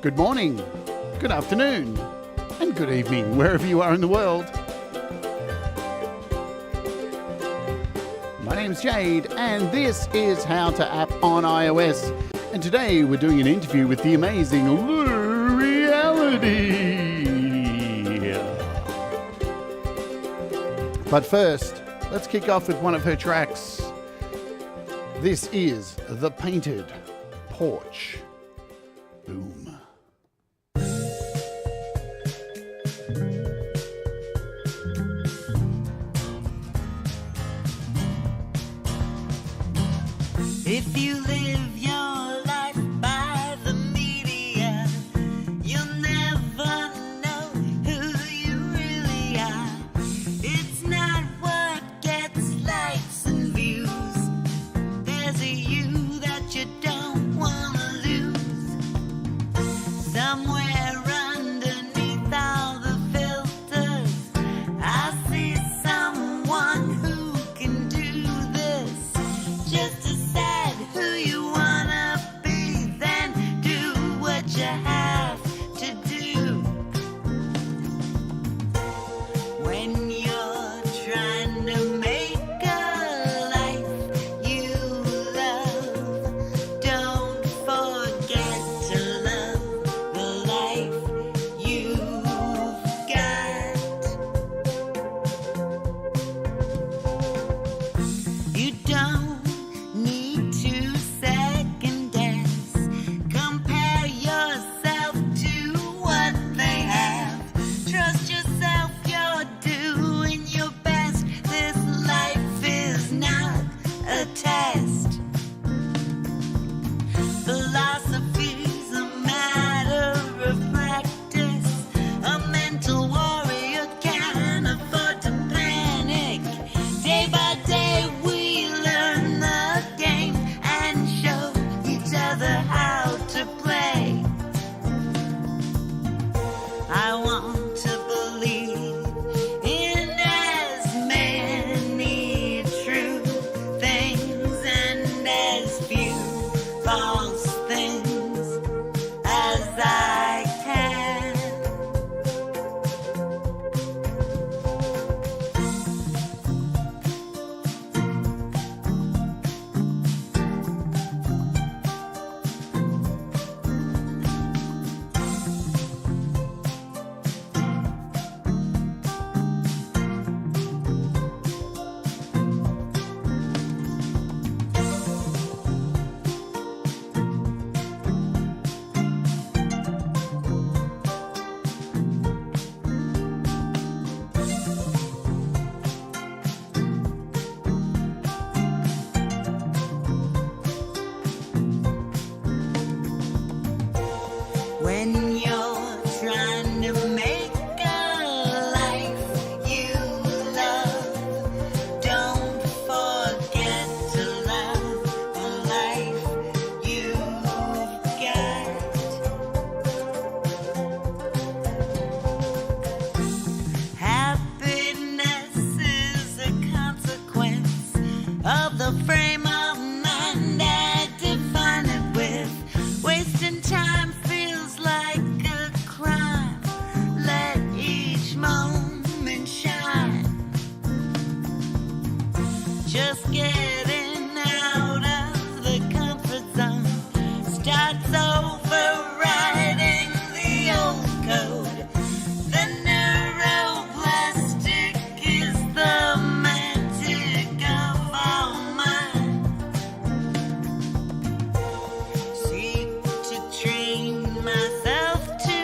Good morning, good afternoon, and good evening, wherever you are in the world. My name's Jade, and this is How to App on iOS. And today we're doing an interview with the amazing Lureeality. But first, let's kick off with one of her tracks. This is The Painted Porch. Boom. If you live your life by the media, you'll never know who you really are. It's not what gets likes and views. There's a you that you don't want to lose. Somewhere underneath all the filters, I see someone who can do this. Just decide who you wanna be, then do what you have to do. When you're trying to make a life you love, don't forget to love the life you've got. You don't need to second guess. Compare yourself to what they have. Trust yourself, you're doing your best. This life is not a test. Philosophy's a matter of practice. A mental warrior can't afford to panic. Day by day we learn the game and show each other how to play. I want to believe in as many true things and as few false things as I can. When you're trying to make a life you love, don't forget to love the life you've got. Happiness is a consequence of the frame of mind I define it with. Wasting time feels like a crime. Let each moment shine. Just getting out of the comfort zone starts overriding the old code. The neuroplastic is the magic of all mine. Seek to train myself to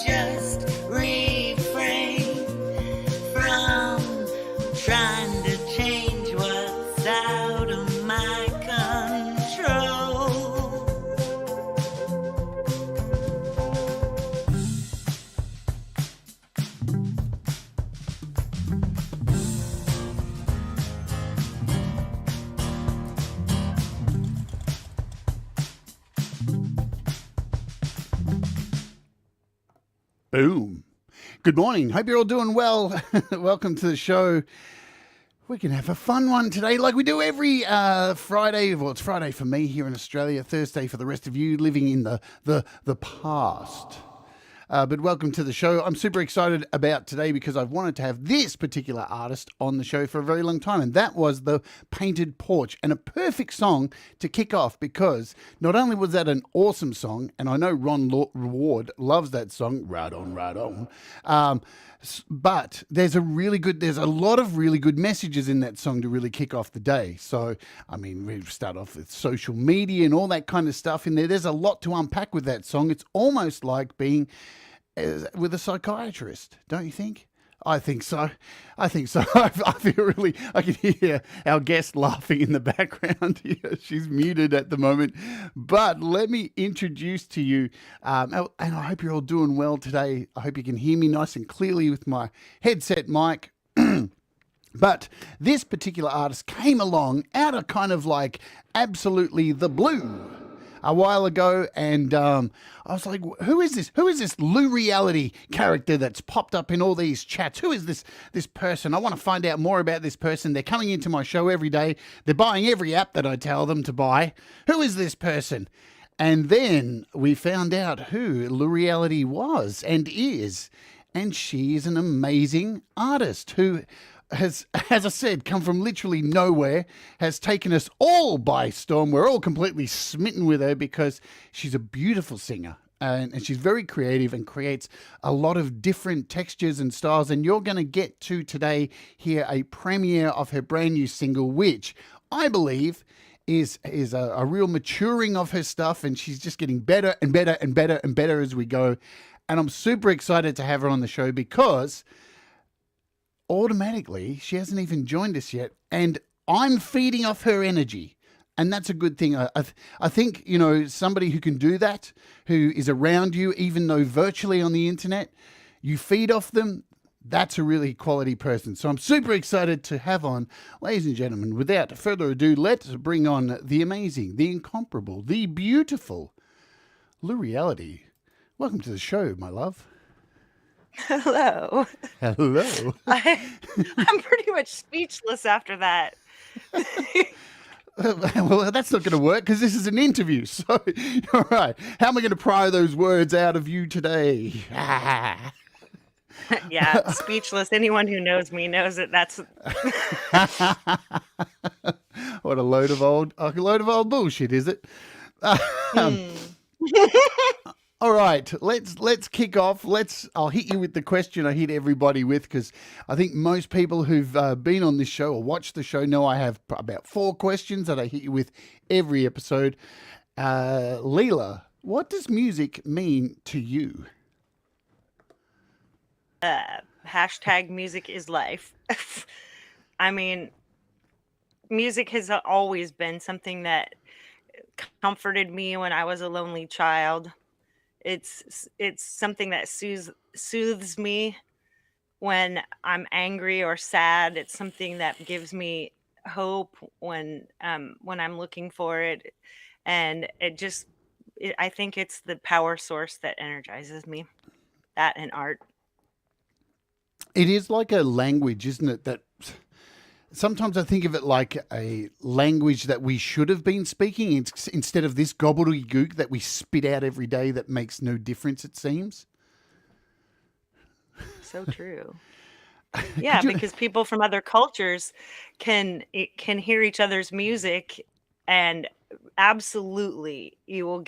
just refrain from trying to change what's out of my control. Boom. Good morning. Hope you're all doing well. Welcome to the show. We can have a fun one today like we do every Friday. Well, it's Friday for me here in Australia, Thursday for the rest of you living in the past. But welcome to the show. I'm super excited about today because I've wanted to have this particular artist on the show for a very long time, and that was The Painted Porch, and a perfect song to kick off because not only was that an awesome song, and I know Ron Ward loves that song, Right On, Right On, but there's a lot of really good messages in that song to really kick off the day. So, I mean, we start off with social media and all that kind of stuff in there. There's a lot to unpack with that song. It's almost like being with a psychiatrist, don't you think? I think so. I feel really, I can hear our guest laughing in the background here. She's muted at the moment. But let me introduce to you, and I hope you're all doing well today. I hope you can hear me nice and clearly with my headset mic. But this particular artist came along out of kind of like absolutely the blue a while ago, and I was like, who is this Lureeality character that's popped up in all these chats? Who is this person? I want to find out more about this person. They're coming into my show every day. They're buying every app that I tell them to buy. Who is this person? And then we found out who Lureeality was and is, and she is an amazing artist who has, as I said, come from literally nowhere, has taken us all by storm. We're all completely smitten with her because she's a beautiful singer and she's very creative and creates a lot of different textures and styles. And you're going to get to today hear a premiere of her brand new single, which I believe is a real maturing of her stuff, and she's just getting better and better and better and better as we go. And I'm super excited to have her on the show because automatically she hasn't even joined us yet, and I'm feeding off her energy, and that's a good thing. I think, you know, somebody who can do that, who is around you even though virtually on the internet, you feed off them, that's a really quality person. So I'm super excited to have on, ladies and gentlemen, without further ado, let's bring on the amazing, the incomparable, the beautiful Lureeality. Welcome to the show, my love. Hello. Hello. I'm pretty much speechless after that. Well, that's not going to work because this is an interview. So, all right. How am I going to pry those words out of you today? Yeah, speechless. Anyone who knows me knows that that's... What a load of old bullshit, is it? All right, let's kick off. I'll hit you with the question I hit everybody with, because I think most people who've been on this show or watched the show know I have about 4 questions that I hit you with every episode. Leela, what does music mean to you? Hashtag music is life. I mean, music has always been something that comforted me when I was a lonely child. It's something that soothes me when I'm angry or sad. It's something that gives me hope when I'm looking for it, and I think it's the power source that energizes me. That and art. It is like a language, isn't it? That sometimes I think of it like a language that we should have been speaking instead of this gobbledygook that we spit out every day that makes no difference, it seems. So true. Yeah, because people from other cultures can hear each other's music, and absolutely you will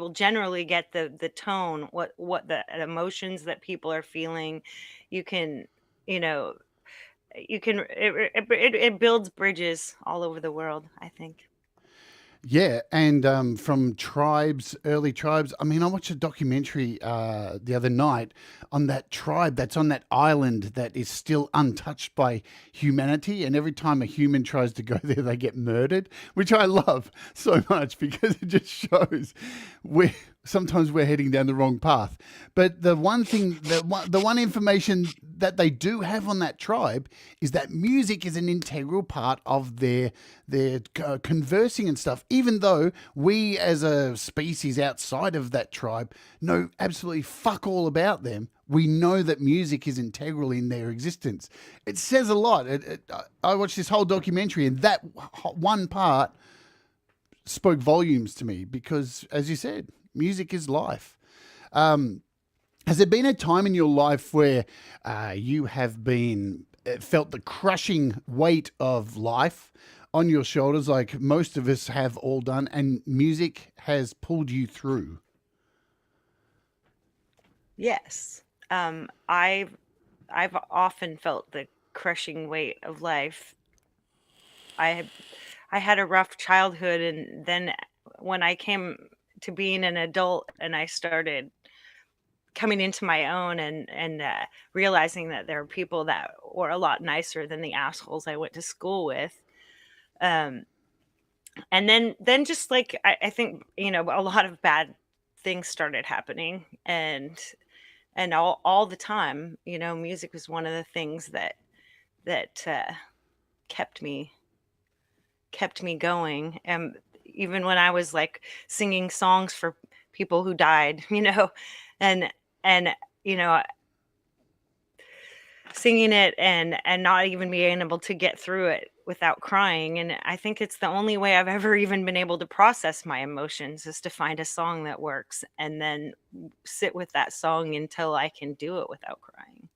generally get the tone, what the emotions that people are feeling. You can, it builds bridges all over the world, I think. Yeah, and from early tribes. I mean, I watched a documentary the other night on that tribe that's on that island that is still untouched by humanity. And every time a human tries to go there, they get murdered, which I love so much because it just shows sometimes we're heading down the wrong path. But the one thing, the one information that they do have on that tribe is that music is an integral part of their conversing and stuff, even though we as a species outside of that tribe know absolutely fuck all about them. We know that music is integral in their existence. It says a lot. I watched this whole documentary, and that one part spoke volumes to me because, as you said, music is life. Has there been a time in your life where you have been felt the crushing weight of life on your shoulders, like most of us have all done, and music has pulled you through? Yes. I've often felt the crushing weight of life. I had a rough childhood, and then when I came to being an adult and I started coming into my own and realizing that there are people that were a lot nicer than the assholes I went to school with. Um, and then just like I think, you know, a lot of bad things started happening, and all the time, you know, music was one of the things that kept me going. And even when I was like singing songs for people who died, you know, and you know, singing it and not even being able to get through it without crying. And I think it's the only way I've ever even been able to process my emotions, is to find a song that works and then sit with that song until I can do it without crying.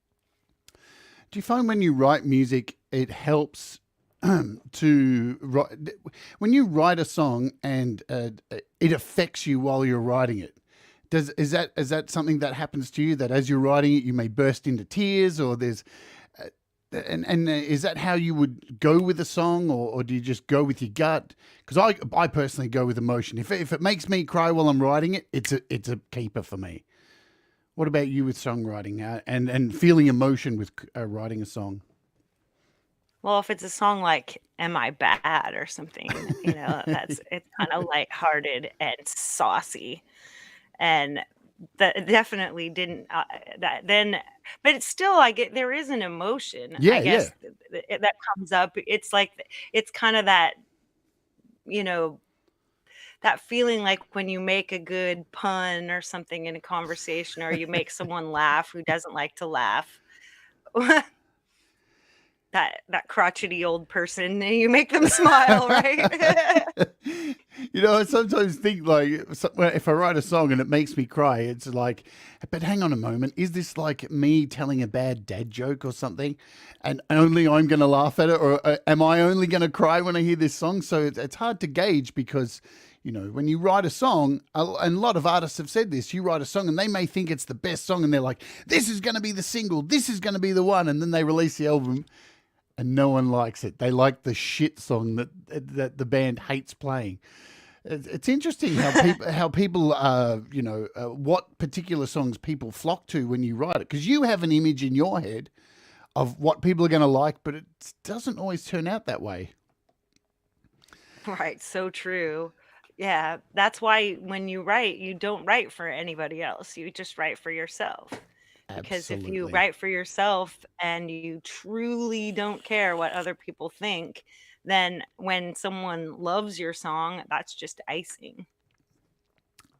Do you find when you write music, it helps to write, when you write a song and it affects you while you're writing it? Is that something that happens to you, that as you're writing it, you may burst into tears, or there's, and is that how you would go with a song, or do you just go with your gut? Because I personally go with emotion. If it makes me cry while I'm writing it, it's a keeper for me. What about you with songwriting and feeling emotion with writing a song? Well, if it's a song like "Am I Bad" or something, you know, it's kind of lighthearted and saucy, and that definitely didn't that then, but it's still like there is an emotion, I guess, that comes up. It's like it's kind of that, you know, that feeling like when you make a good pun or something in a conversation, or you make someone laugh who doesn't like to laugh. That crotchety old person, and you make them smile, right? You know, I sometimes think, like, if I write a song and it makes me cry, it's like, but hang on a moment, is this like me telling a bad dad joke or something, and only I'm going to laugh at it, or am I only going to cry when I hear this song? So it's hard to gauge, because, you know, when you write a song, and a lot of artists have said this, you write a song and they may think it's the best song, and they're like, this is going to be the single, this is going to be the one, and then they release the album and no one likes it. They like the shit song that the band hates playing. It's interesting how people you know, what particular songs people flock to when you write it, because you have an image in your head of what people are going to like, but it doesn't always turn out that way. Right, so true. Yeah, that's why when you write, you don't write for anybody else. You just write for yourself. Because if you Absolutely. write for yourself and you truly don't care what other people think, then when someone loves your song, that's just icing.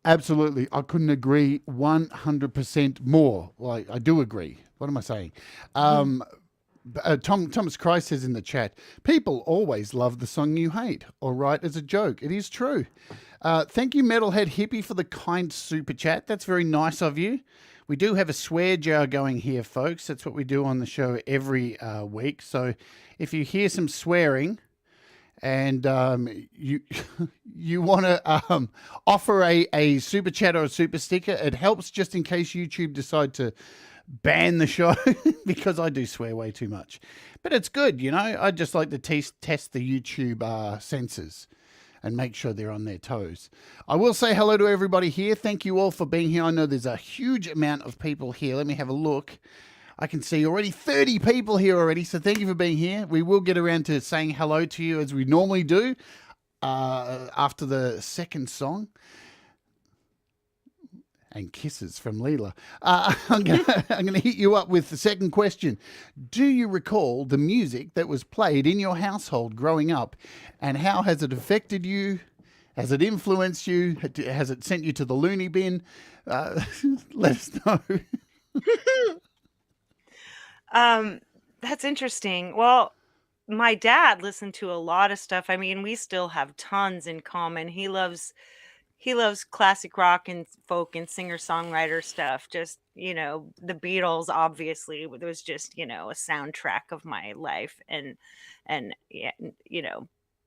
Absolutely. I couldn't agree 100% more. Well, I do agree. What am I saying? Thomas Christ says in the chat, people always love the song you hate or write as a joke. It is true. Thank you, Metalhead Hippie, for the kind super chat. That's very nice of you. We do have a swear jar going here, folks. That's what we do on the show every week. So if you hear some swearing and you you want to offer a super chat or a super sticker, it helps just in case YouTube decide to ban the show because I do swear way too much. But it's good, you know. I just like to test the YouTube sensors and make sure they're on their toes. I will say hello to everybody here. Thank you all for being here. I know there's a huge amount of people here. Let me have a look. I can see already 30 people here already, so thank you for being here. We will get around to saying hello to you as we normally do after the second song. And kisses from Leela. I'm gonna hit you up with the second question. Do you recall the music that was played in your household growing up, and how has it affected you? Has it influenced you? Has it sent you to the loony bin? Let us know. That's interesting. Well, my dad listened to a lot of stuff. I mean, we still have tons in common. He loves classic rock and folk and singer-songwriter stuff. Just, the Beatles obviously was just, a soundtrack of my life. And yeah,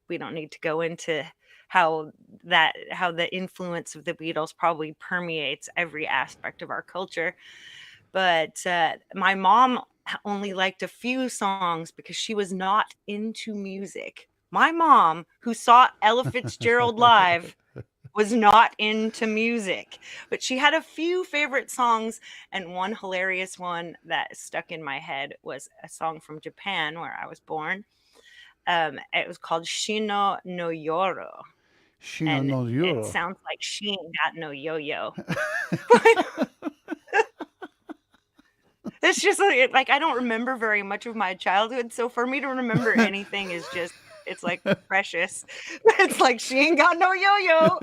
we don't need to go into how the influence of the Beatles probably permeates every aspect of our culture. But my mom only liked a few songs because she was not into music. My mom, who saw Ella Fitzgerald live, was not into music, but she had a few favorite songs, and one hilarious one that stuck in my head was a song from Japan where I was born. It was called Shino no Yoro, Shino and no it Yoro. sounds like she ain't got no yo-yo. It's just like I don't remember very much of my childhood, so for me to remember anything is just it's like precious. It's like she ain't got no yo-yo.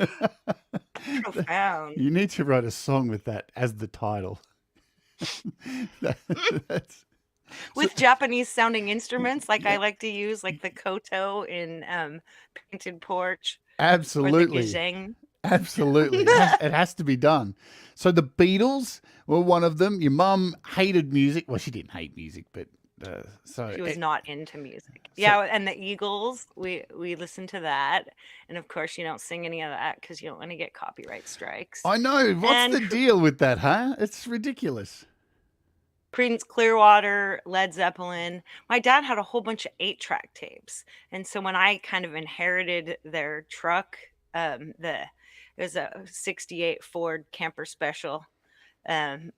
Profound. You need to write a song with that as the title. That's With Japanese sounding instruments, like I like to use, like the koto in Painted Porch or the absolutely. gazeng. Absolutely. It has to be done. So the Beatles were one of them. Your mum hated music. Well, she didn't hate music, but She was not into music. Yeah, and the Eagles, we listened to that, and of course you don't sing any of that because you don't want to get copyright strikes. I know. What's And the deal with that, huh? It's ridiculous. Creedence Clearwater, Led Zeppelin. My dad had a whole bunch of 8-track tapes, and so when I kind of inherited their truck, it was a '68 Ford Camper Special. Um,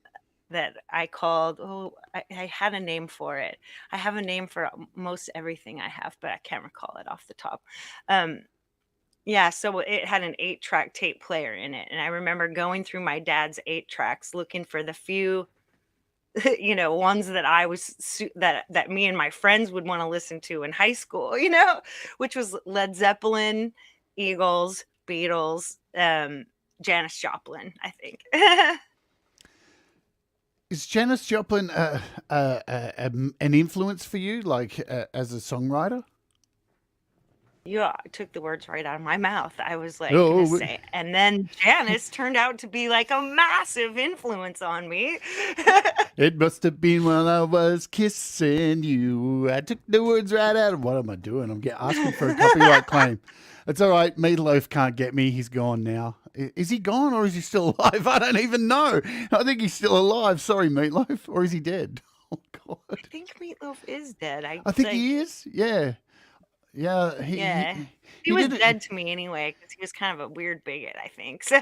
that I called. I had a name for it. I have a name for most everything I have, but I can't recall it off the top. Yeah, so it had an 8-track tape player in it, and I remember going through my dad's 8-tracks looking for the few, ones that I was that me and my friends would want to listen to in high school. Which was Led Zeppelin, Eagles, Beatles, Janis Joplin, I think. Is Janis Joplin an influence for you, like as a songwriter? You took the words right out of my mouth. I was like Oh, gonna say, and then Janice turned out to be like a massive influence on me. It must have been when I was kissing you. I took the words right out of. What am I doing? I'm asking for a copyright claim. It's all right. Meatloaf can't get me. He's gone now. Is he gone or is he still alive? I don't even know. I think he's still alive. Sorry, Meatloaf. Or is he dead? Oh, God. I think Meatloaf is dead. I think he is. Yeah. Yeah. He was did it. dead to me anyway because he was kind of a weird bigot, I think. So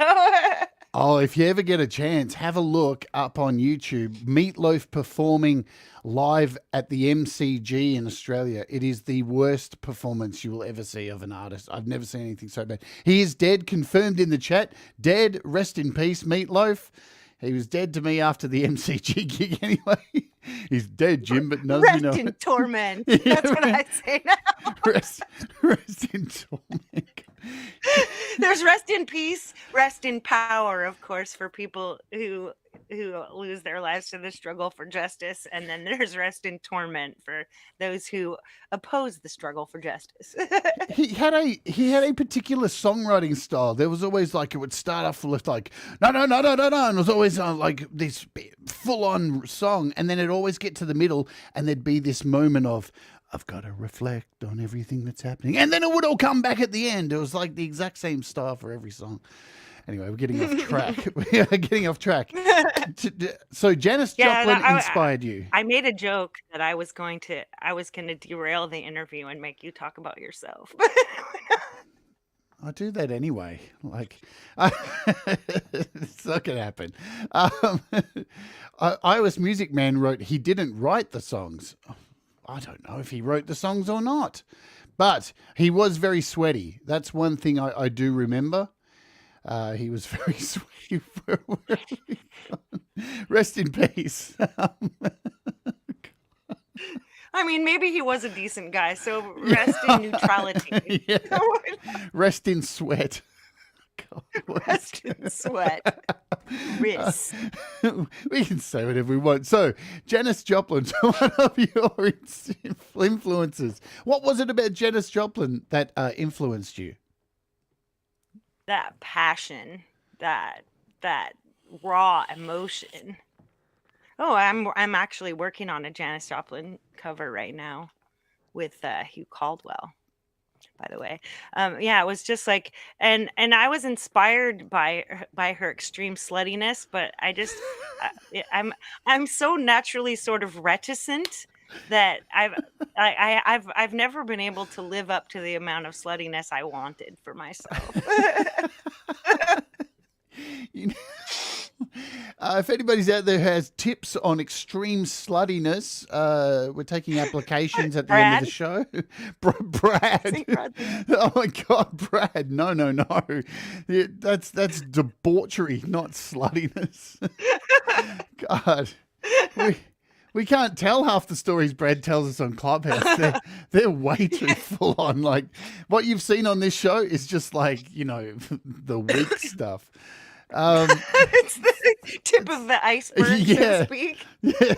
Oh, if you ever get a chance, have a look up on YouTube. Meatloaf performing live at the MCG in Australia. It is the worst performance you will ever see of an artist. I've never seen anything so bad. He is dead, confirmed in the chat. Dead, rest in peace, Meatloaf. He was dead to me after the MCG gig anyway. He's dead, Jim, but no, rest in torment. That's what I say now. rest in torment. There's rest in peace, rest in power, of course, for people who lose their lives to the struggle for justice, and then there's rest in torment for those who oppose the struggle for justice. He had a particular songwriting style. There was always like it would start off with like no, and it was always like this full on song, and then it'd always get to the middle, and there'd be this moment of I've got to reflect on everything that's happening, and then it would all come back at the end. It was like the exact same style for every song. Anyway, we're getting off track. We are getting off track. So Janis Joplin inspired you. I made a joke that I was going to derail the interview and make you talk about yourself. I do that anyway. Like, it's not going to happen. iOS Music Man wrote he didn't write the songs. I don't know if he wrote the songs or not, but he was very sweaty. That's one thing I do remember. He was very sweaty. Rest in peace. I mean, maybe he was a decent guy, so rest in neutrality. Yeah. Rest in sweat. God, Rest in sweat. Riz. We can say whatever we want. So, Janis Joplin, one of your influences. What was it about Janis Joplin that influenced you? That passion, that raw emotion. Oh, I'm actually working on a Janis Joplin cover right now with Hugh Caldwell, by the way. Yeah, it was just like, and I was inspired by her extreme sluttiness, but I'm so naturally sort of reticent that I've never been able to live up to the amount of sluttiness I wanted for myself. You know, if anybody's out there who has tips on extreme sluttiness, we're taking applications at the end of the show. Brad. Oh my God, Brad. No. Yeah, that's debauchery, not sluttiness. God. We can't tell half the stories Brad tells us on Clubhouse. They're way too full on. Like, what you've seen on this show is just like, the weak stuff. It's the tip of the iceberg, so to speak. Yeah.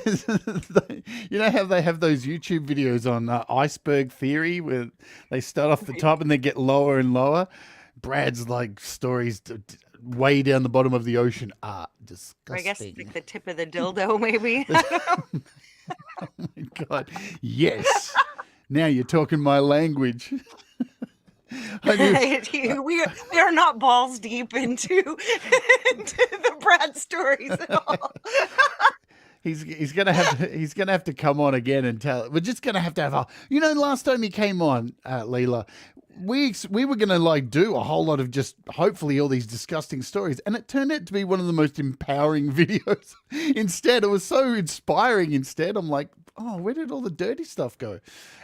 You know how they have those YouTube videos on iceberg theory where they start off the top and they get lower and lower? Brad's like stories way down the bottom of the ocean are disgusting. I guess like the tip of the dildo, maybe. Oh my God. Yes. Now you're talking my language. We are not balls deep into the Brad stories at all. He's gonna have to come on again and tell. We're just gonna have to have last time he came on, Leela, we were gonna do a whole lot of just hopefully all these disgusting stories, and it turned out to be one of the most empowering videos. Instead, it was so inspiring. Instead, I'm like, oh, where did all the dirty stuff go?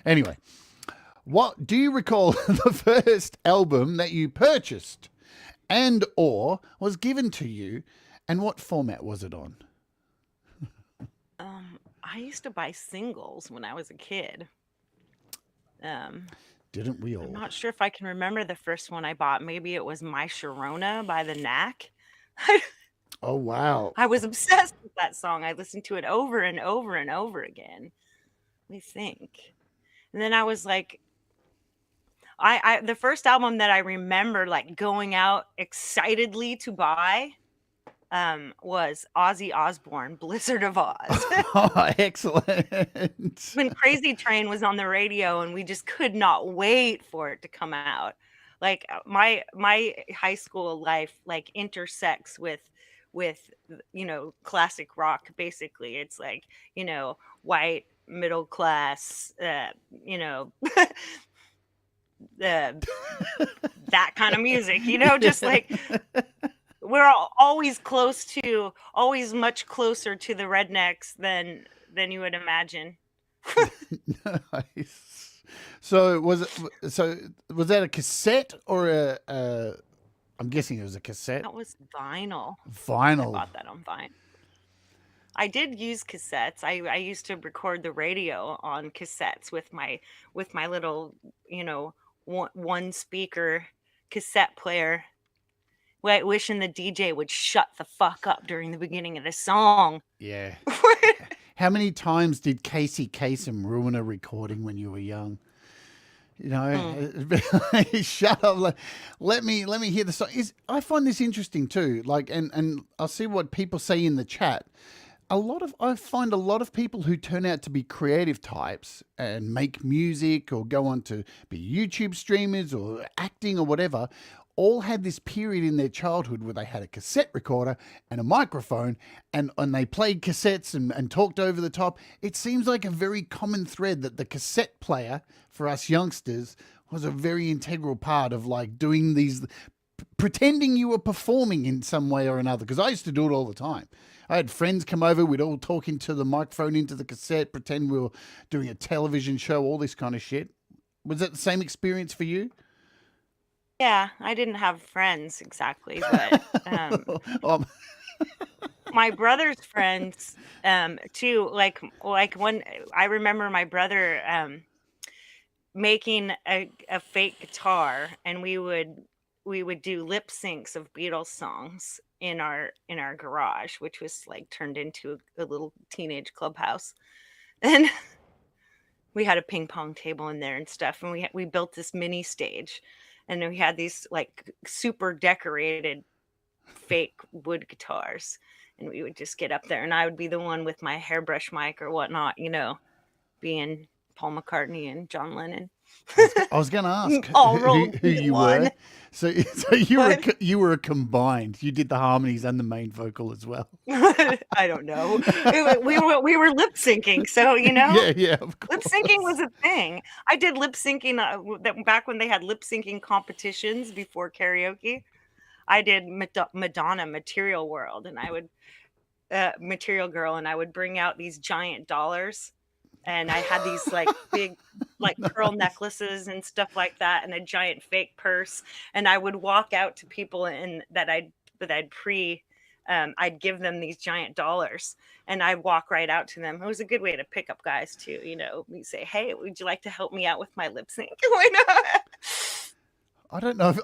Anyway. What do you recall the first album that you purchased and or was given to you, and what format was it on? I used to buy singles when I was a kid. Didn't we all? I'm not sure if I can remember the first one I bought. Maybe it was My Sharona by the Knack. Oh, wow. I was obsessed with that song. I listened to it over and over and over again. Let me think. And then I was like, the first album that I remember going out excitedly to buy was Ozzy Osbourne, Blizzard of Oz. Oh, excellent. When Crazy Train was on the radio and we just could not wait for it to come out. Like my high school life intersects with classic rock. Basically, it's white middle class, that kind of music, just we're always much closer to the rednecks than you would imagine. Nice. So was that a cassette or a I'm guessing it was a cassette? That was vinyl. I bought that on vinyl. I did use cassettes. I used to record the radio on cassettes with my little, one speaker cassette player. Wishing the DJ would shut the fuck up during the beginning of the song. Yeah. How many times did Casey Kasem ruin a recording when you were young? Shut up. Let me hear the song. I find this interesting too. And I'll see what people say in the chat. I find a lot of people who turn out to be creative types and make music or go on to be YouTube streamers or acting or whatever, all had this period in their childhood where they had a cassette recorder and a microphone and they played cassettes and talked over the top. It seems like a very common thread that the cassette player for us youngsters was a very integral part of doing these, pretending you were performing in some way or another. Because I used to do it all the time. I had friends come over, we'd all talk into the microphone, into the cassette, pretend we were doing a television show, all this kind of shit. Was that the same experience for you? Yeah, I didn't have friends exactly, but my brother's friends too. Like when I remember my brother making a fake guitar, and we would we would do lip syncs of Beatles songs in our garage, which was like turned into a little teenage clubhouse. And we had a ping pong table in there and stuff, and we built this mini stage, and then we had these like super decorated fake wood guitars, and we would just get up there, and I would be the one with my hairbrush mic or whatnot, being Paul McCartney and John Lennon. I was going to ask All rolled who into you one. were. So you were a combined. You did the harmonies and the main vocal as well. I don't know. We were lip syncing, so Yeah, of lip course. syncing was a thing. I did lip syncing back when they had lip syncing competitions before karaoke. I did Madonna Material World, and I would Material Girl, and I would bring out these giant dollars, and I had these like big like pearl necklaces and stuff like that, and a giant fake purse, and I would walk out to people and I'd give them these giant dollars, and I'd walk right out to them. It was a good way to pick up guys too. We say, "Hey, would you like to help me out with my lip sync?" Why not? I don't know.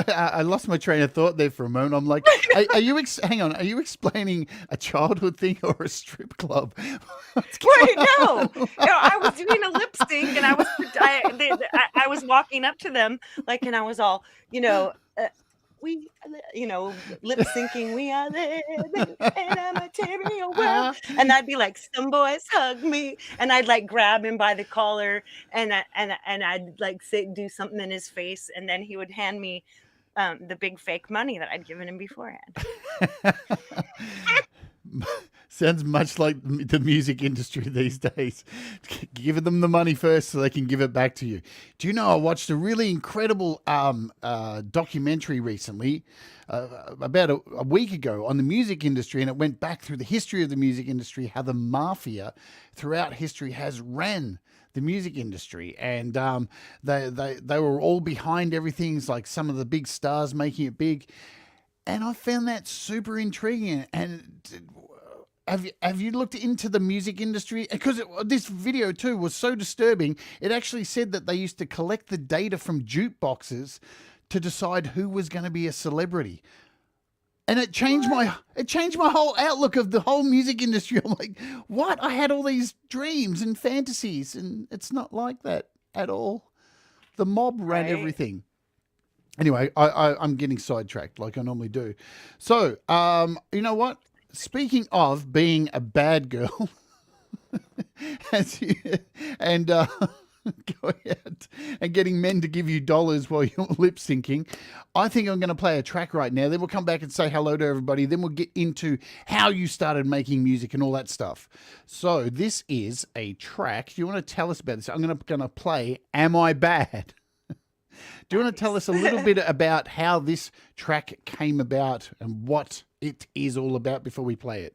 I lost my train of thought there for a moment. I'm like, are you hang on? Are you explaining a childhood thing or a strip club? Wait, no. I was doing a lip sync, and I was walking up to them like, and I was all, we, lip syncing. We are living in a material world, and I'd be like, "Some boys hug me," and I'd like grab him by the collar, and I'd like do something in his face, and then he would hand me the big fake money that I'd given him beforehand. Sounds much like the music industry these days. Give them the money first so they can give it back to you. Do you know, I watched a really incredible documentary recently, about a week ago, on the music industry, and it went back through the history of the music industry, how the mafia throughout history has ran the music industry, and they were all behind everything. It's like some of the big stars making it big, and I found that super intriguing. And have you looked into the music industry? Because this video too was so disturbing. It actually said that they used to collect the data from jukeboxes to decide who was going to be a celebrity. And it changed my whole outlook of the whole music industry. I'm like, what? I had all these dreams and fantasies, and it's not like that at all. The mob ran everything. Anyway, I'm getting sidetracked like I normally do. So, you know what? Speaking of being a bad girl, and going out and getting men to give you dollars while you're lip syncing, I think I'm going to play a track right now. Then we'll come back and say hello to everybody. Then we'll get into how you started making music and all that stuff. So this is a track. Do you want to tell us about this? I'm going to play "Am I Bad?" Do you want to tell us a little bit about how this track came about and what it is all about before we play it?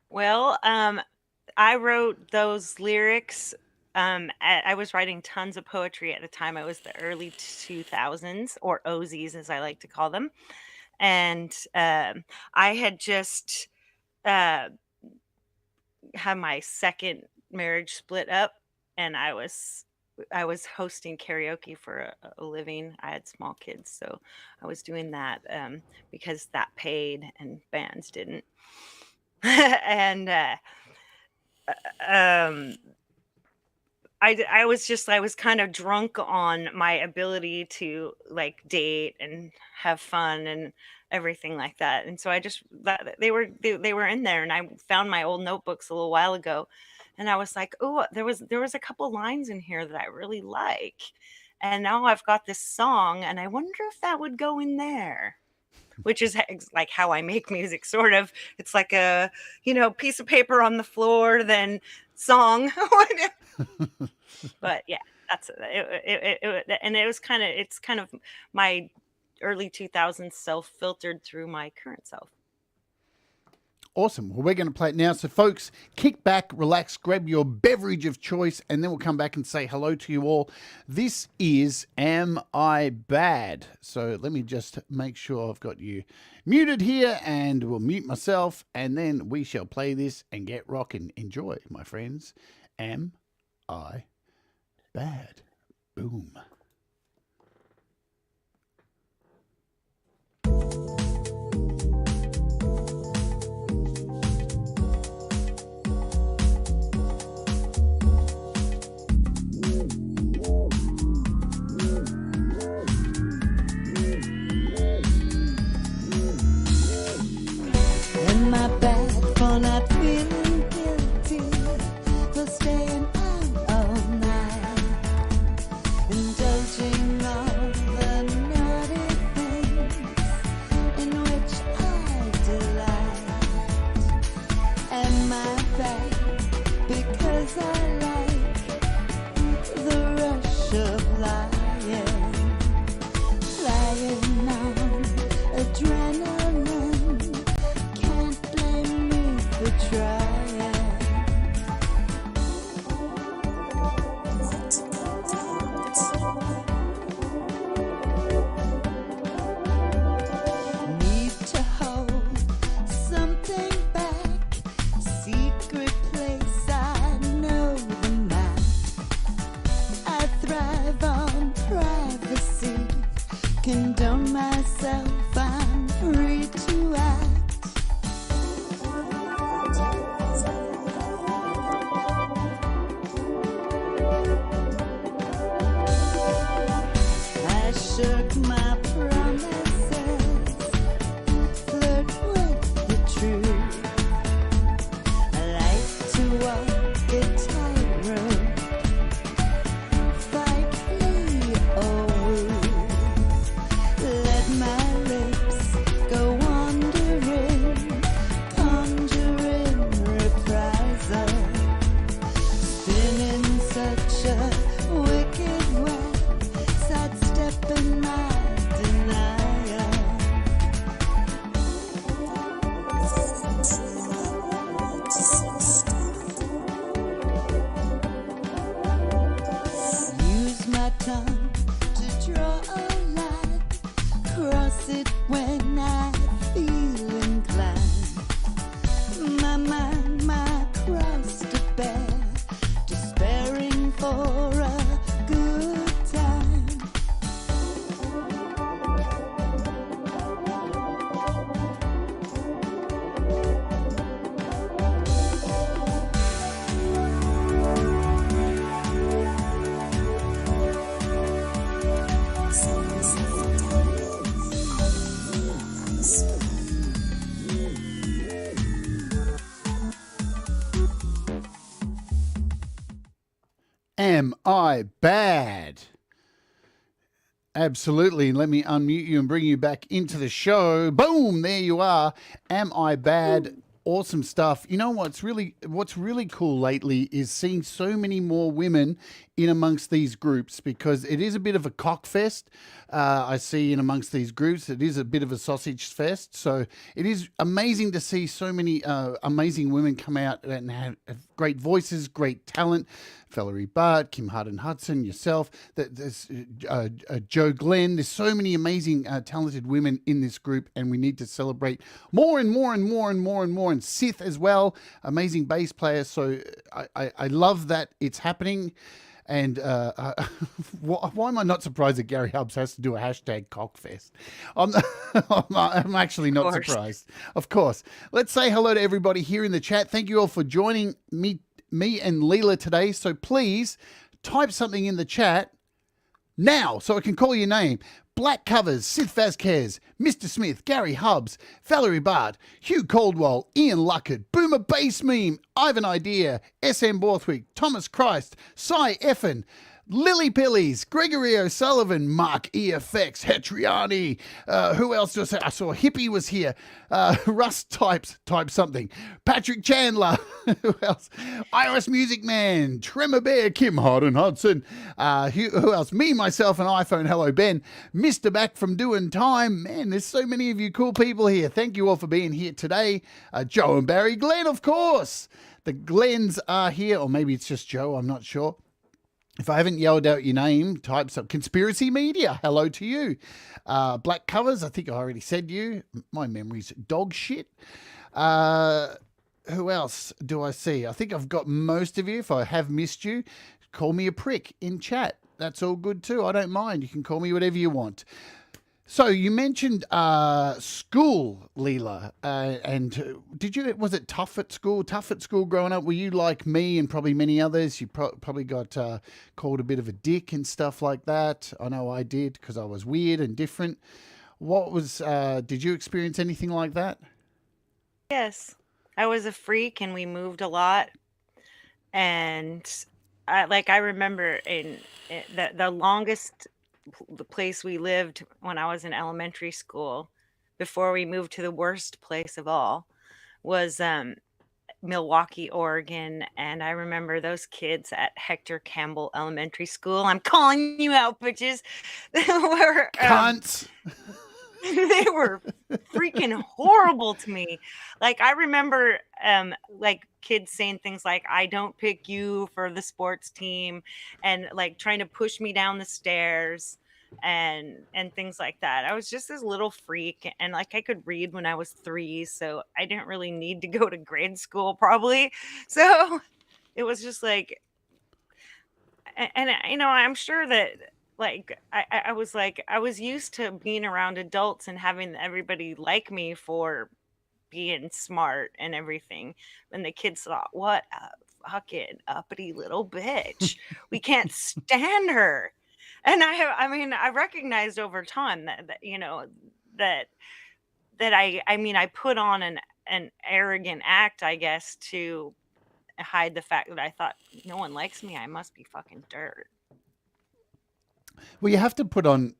Well, I wrote those lyrics. I was writing tons of poetry at the time. It was the early 2000s, or OZs as I like to call them. And I had just had my second marriage split up, and I was hosting karaoke for a living. I had small kids, so I was doing that because that paid and bands didn't. And I was kind of drunk on my ability to like date and have fun and everything like that. And so they were in there, and I found my old notebooks a little while ago, and I was like, oh, there was a couple lines in here that I really like, and now I've got this song, and I wonder if that would go in there. Which is like how I make music, sort of. It's like a, piece of paper on the floor, then song. But yeah, that's it. And it's kind of my early 2000s self filtered through my current self. Awesome. Well, we're going to play it now. So, folks, kick back, relax, grab your beverage of choice, and then we'll come back and say hello to you all. This is Am I Bad? So let me just make sure I've got you muted here, and we'll mute myself, and then we shall play this and get rocking. Enjoy, my friends. Am I Bad? Boom. Am I Bad? Absolutely. Let me unmute you and bring you back into the show. Boom, there you are. Am I Bad? Awesome stuff. You know what's really cool lately is seeing so many more women in amongst these groups, because it is a bit of a cock fest. I see in amongst these groups, it is a bit of a sausage fest. So it is amazing to see so many amazing women come out and have great voices, great talent. Valerie Bart, Kim Hudson, yourself, there's Joe Glenn. There's so many amazing, talented women in this group, and we need to celebrate more and more and more and more and more. And Sith as well, amazing bass player. So I love that it's happening. And why am I not surprised that Gary Hubbs has to do a hashtag cockfest? I'm actually not surprised. Of course. Let's say hello to everybody here in the chat. Thank you all for joining me and Leela today. So please type something in the chat now so I can call your name. Black Covers, Sith Vasquez, Mr. Smith, Gary Hubbs, Valerie Bart, Hugh Caldwell, Ian Luckett, Boomer Bass Meme, Ivan Idea, SM Borthwick, Thomas Christ, Cy Effin, Lily Pillies, Gregory O'Sullivan, Mark EFX, Hetriani, who else do I say? I saw Hippie was here. Russ type something. Patrick Chandler, who else? iOS Music Man, Tremor Bear, Kim Hudson. Who else? Me, myself, and iPhone. Hello, Ben. Mr. Back from Doing Time. Man, there's so many of you cool people here. Thank you all for being here today. Joe and Barry. Glenn, of course. The Glens are here, or maybe it's just Joe. I'm not sure. If I haven't yelled out your name, type some. Conspiracy Media, hello to you. Black Covers, I think I already said you. My memory's dog shit. Who else do I see? I think I've got most of you. If I have missed you, call me a prick in chat. That's all good too. I don't mind. You can call me whatever you want. So you mentioned school, Leela, and was it tough at school? Tough at school growing up? Were you like me and probably many others? You probably got called a bit of a dick and stuff like that. I know I did because I was weird and different. Did you experience anything like that? Yes, I was a freak and we moved a lot. And I remember in the longest the place we lived when I was in elementary school before we moved to the worst place of all was Milwaukee, Oregon. And I remember those kids at Hector Campbell Elementary School. I'm calling you out, bitches. were Cunts. They were freaking horrible to me. Like I remember like kids saying things like, I don't pick you for the sports team, and like trying to push me down the stairs and things like that. I was just this little freak, and like I could read when I was 3, so I didn't really need to go to grade school probably. So it was just like, and you know, I'm sure that like I was used to being around adults and having everybody like me for being smart and everything. And the kids thought, what a fucking uppity little bitch. We can't stand her. And I recognized over time that you know, that I put on an arrogant act, I guess, to hide the fact that I thought no one likes me. I must be fucking dirt. Well, you have to put on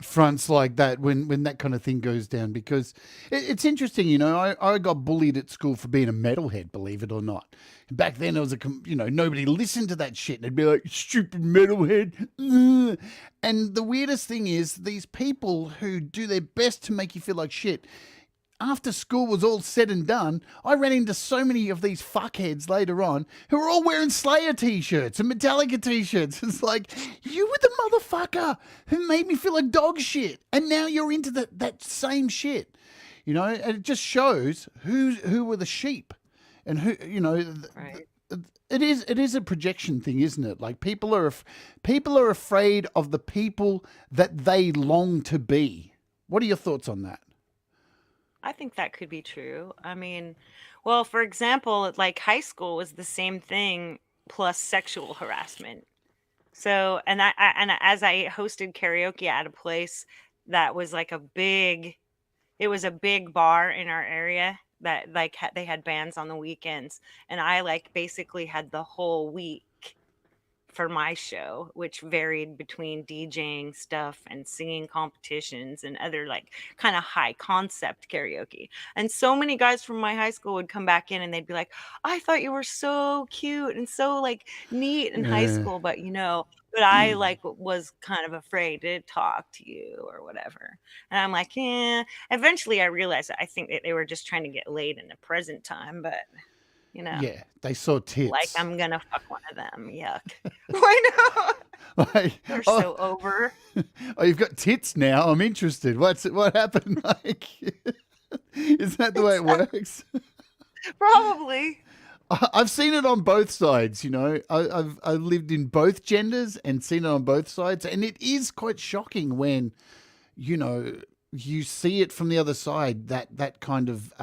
fronts like that when that kind of thing goes down, because it's interesting. You know, I got bullied at school for being a metalhead, believe it or not. Back then, it was nobody listened to that shit. They'd be like, stupid metalhead. Ugh. And the weirdest thing is these people who do their best to make you feel like shit. After school was all said and done, I ran into so many of these fuckheads later on who were all wearing Slayer t-shirts and Metallica t-shirts. It's like, you were the motherfucker who made me feel like dog shit, and now you're into that same shit. You know, and it just shows who were the sheep, and who, you know, Right. it is a projection thing, isn't it? Like people are afraid of the people that they long to be. What are your thoughts on that? I think that could be true. I mean, well, for example, like high school was the same thing plus sexual harassment. So, and as I hosted karaoke at a place that was like it was a big bar in our area that like they had bands on the weekends, and I like basically had the whole week for my show, which varied between DJing stuff and singing competitions and other like kind of high concept karaoke. And so many guys from my high school would come back in and they'd be like, I thought you were so cute and so like neat in high Yeah. school, but but I like was kind of afraid to talk to you or whatever. And I'm like, yeah. Eventually I realized that I think that they were just trying to get laid in the present time, but you know, Yeah, they saw like tits. I'm gonna fuck one of them. Yuck. I know. Like, They're oh, so over. oh, you've got tits now. I'm interested. What happened? Like, is that the way it works? Probably. I've seen it on both sides. I've lived in both genders and seen it on both sides, and it is quite shocking when you see it from the other side. That kind of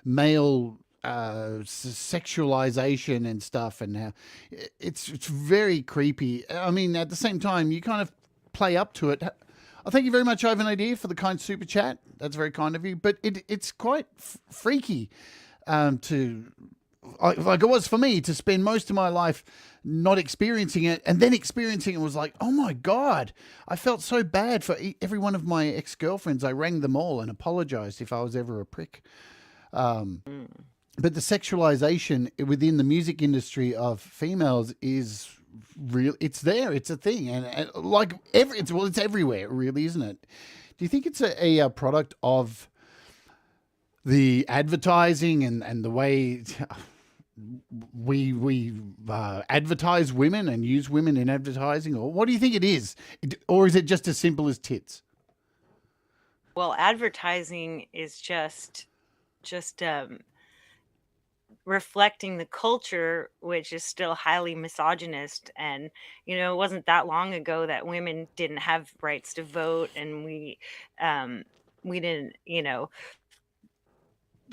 male sexualization and stuff, and how it's very creepy. I mean, at the same time, you kind of play up to it. I thank you very much. I have an idea for the kind super chat. That's very kind of you, but it's quite freaky like it was for me to spend most of my life not experiencing it, and then experiencing it was like, oh my God, I felt so bad for every one of my ex-girlfriends. I rang them all and apologized if I was ever a prick. But the sexualization within the music industry of females is real. It's there. It's a thing. And like it's everywhere, really, isn't it? Do you think it's a product of the advertising and the way we advertise women and use women in advertising? Or what do you think it is? Or is it just as simple as tits? Well, advertising is just reflecting the culture, which is still highly misogynist. And it wasn't that long ago that women didn't have rights to vote, and we didn't,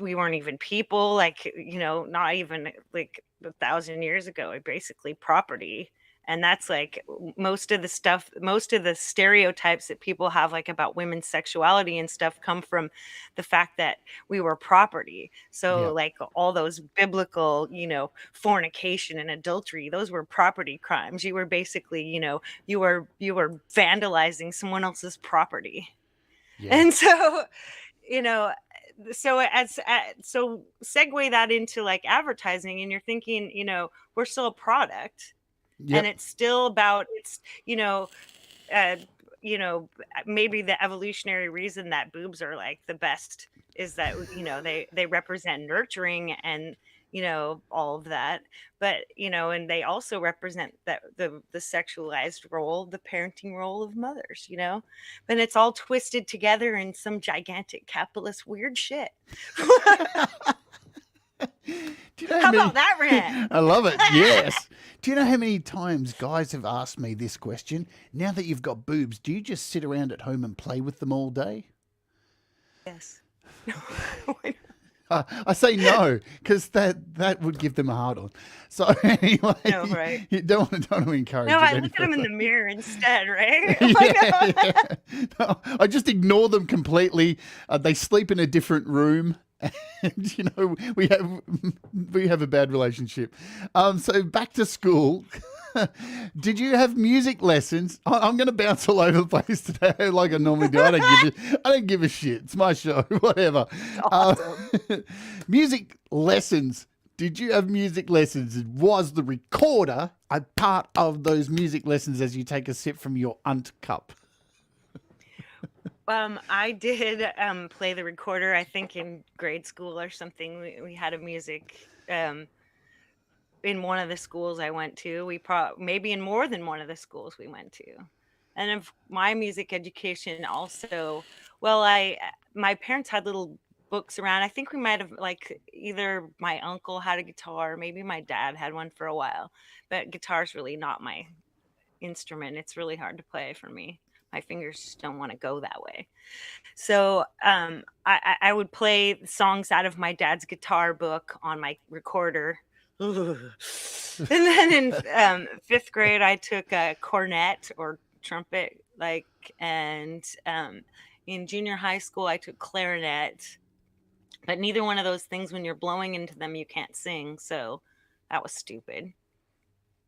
we weren't even people, like, not even like 1,000 years ago, basically property. And that's like most of the stereotypes that people have like about women's sexuality and stuff come from the fact that we were property. So Yeah. like all those biblical, fornication and adultery, those were property crimes. You were basically, you were vandalizing someone else's property. Yeah. And so, you know, so segue that into like advertising, and you're thinking, we're still a product. Yep. And it's still about uh, maybe the evolutionary reason that boobs are like the best is that they represent nurturing and all of that, but and they also represent that the sexualized role, the parenting role of mothers, but it's all twisted together in some gigantic capitalist weird shit. Do you know How many- about that, rant? I love it. Yes. Do you know how many times guys have asked me this question? Now that you've got boobs, do you just sit around at home and play with them all day? Yes. I say no, because that would give them a hard on. So anyway, No, right. you don't want to encourage No, it I any look at them in further. the mirror instead, right? Yeah. No, I just ignore them completely. They sleep in a different room. And we have a bad relationship. So back to school. Did you have music lessons? I'm going to bounce all over the place today, like I normally do. I don't give a shit. It's my show, whatever. Music lessons. Did you have music lessons? Was the recorder a part of those music lessons as you take a sip from your unt cup? I did play the recorder, I think in grade school or something. We had a music in one of the schools I went to. Maybe in more than one of the schools we went to. And of my music education also, my parents had little books around. I think we might have, like, either my uncle had a guitar, maybe my dad had one for a while. But guitar's really not my instrument. It's really hard to play for me. My fingers just don't want to go that way. So I would play songs out of my dad's guitar book on my recorder. And then in 5th grade, I took a cornet or trumpet, and in junior high school, I took clarinet. But neither one of those things, when you're blowing into them, you can't sing. So that was stupid.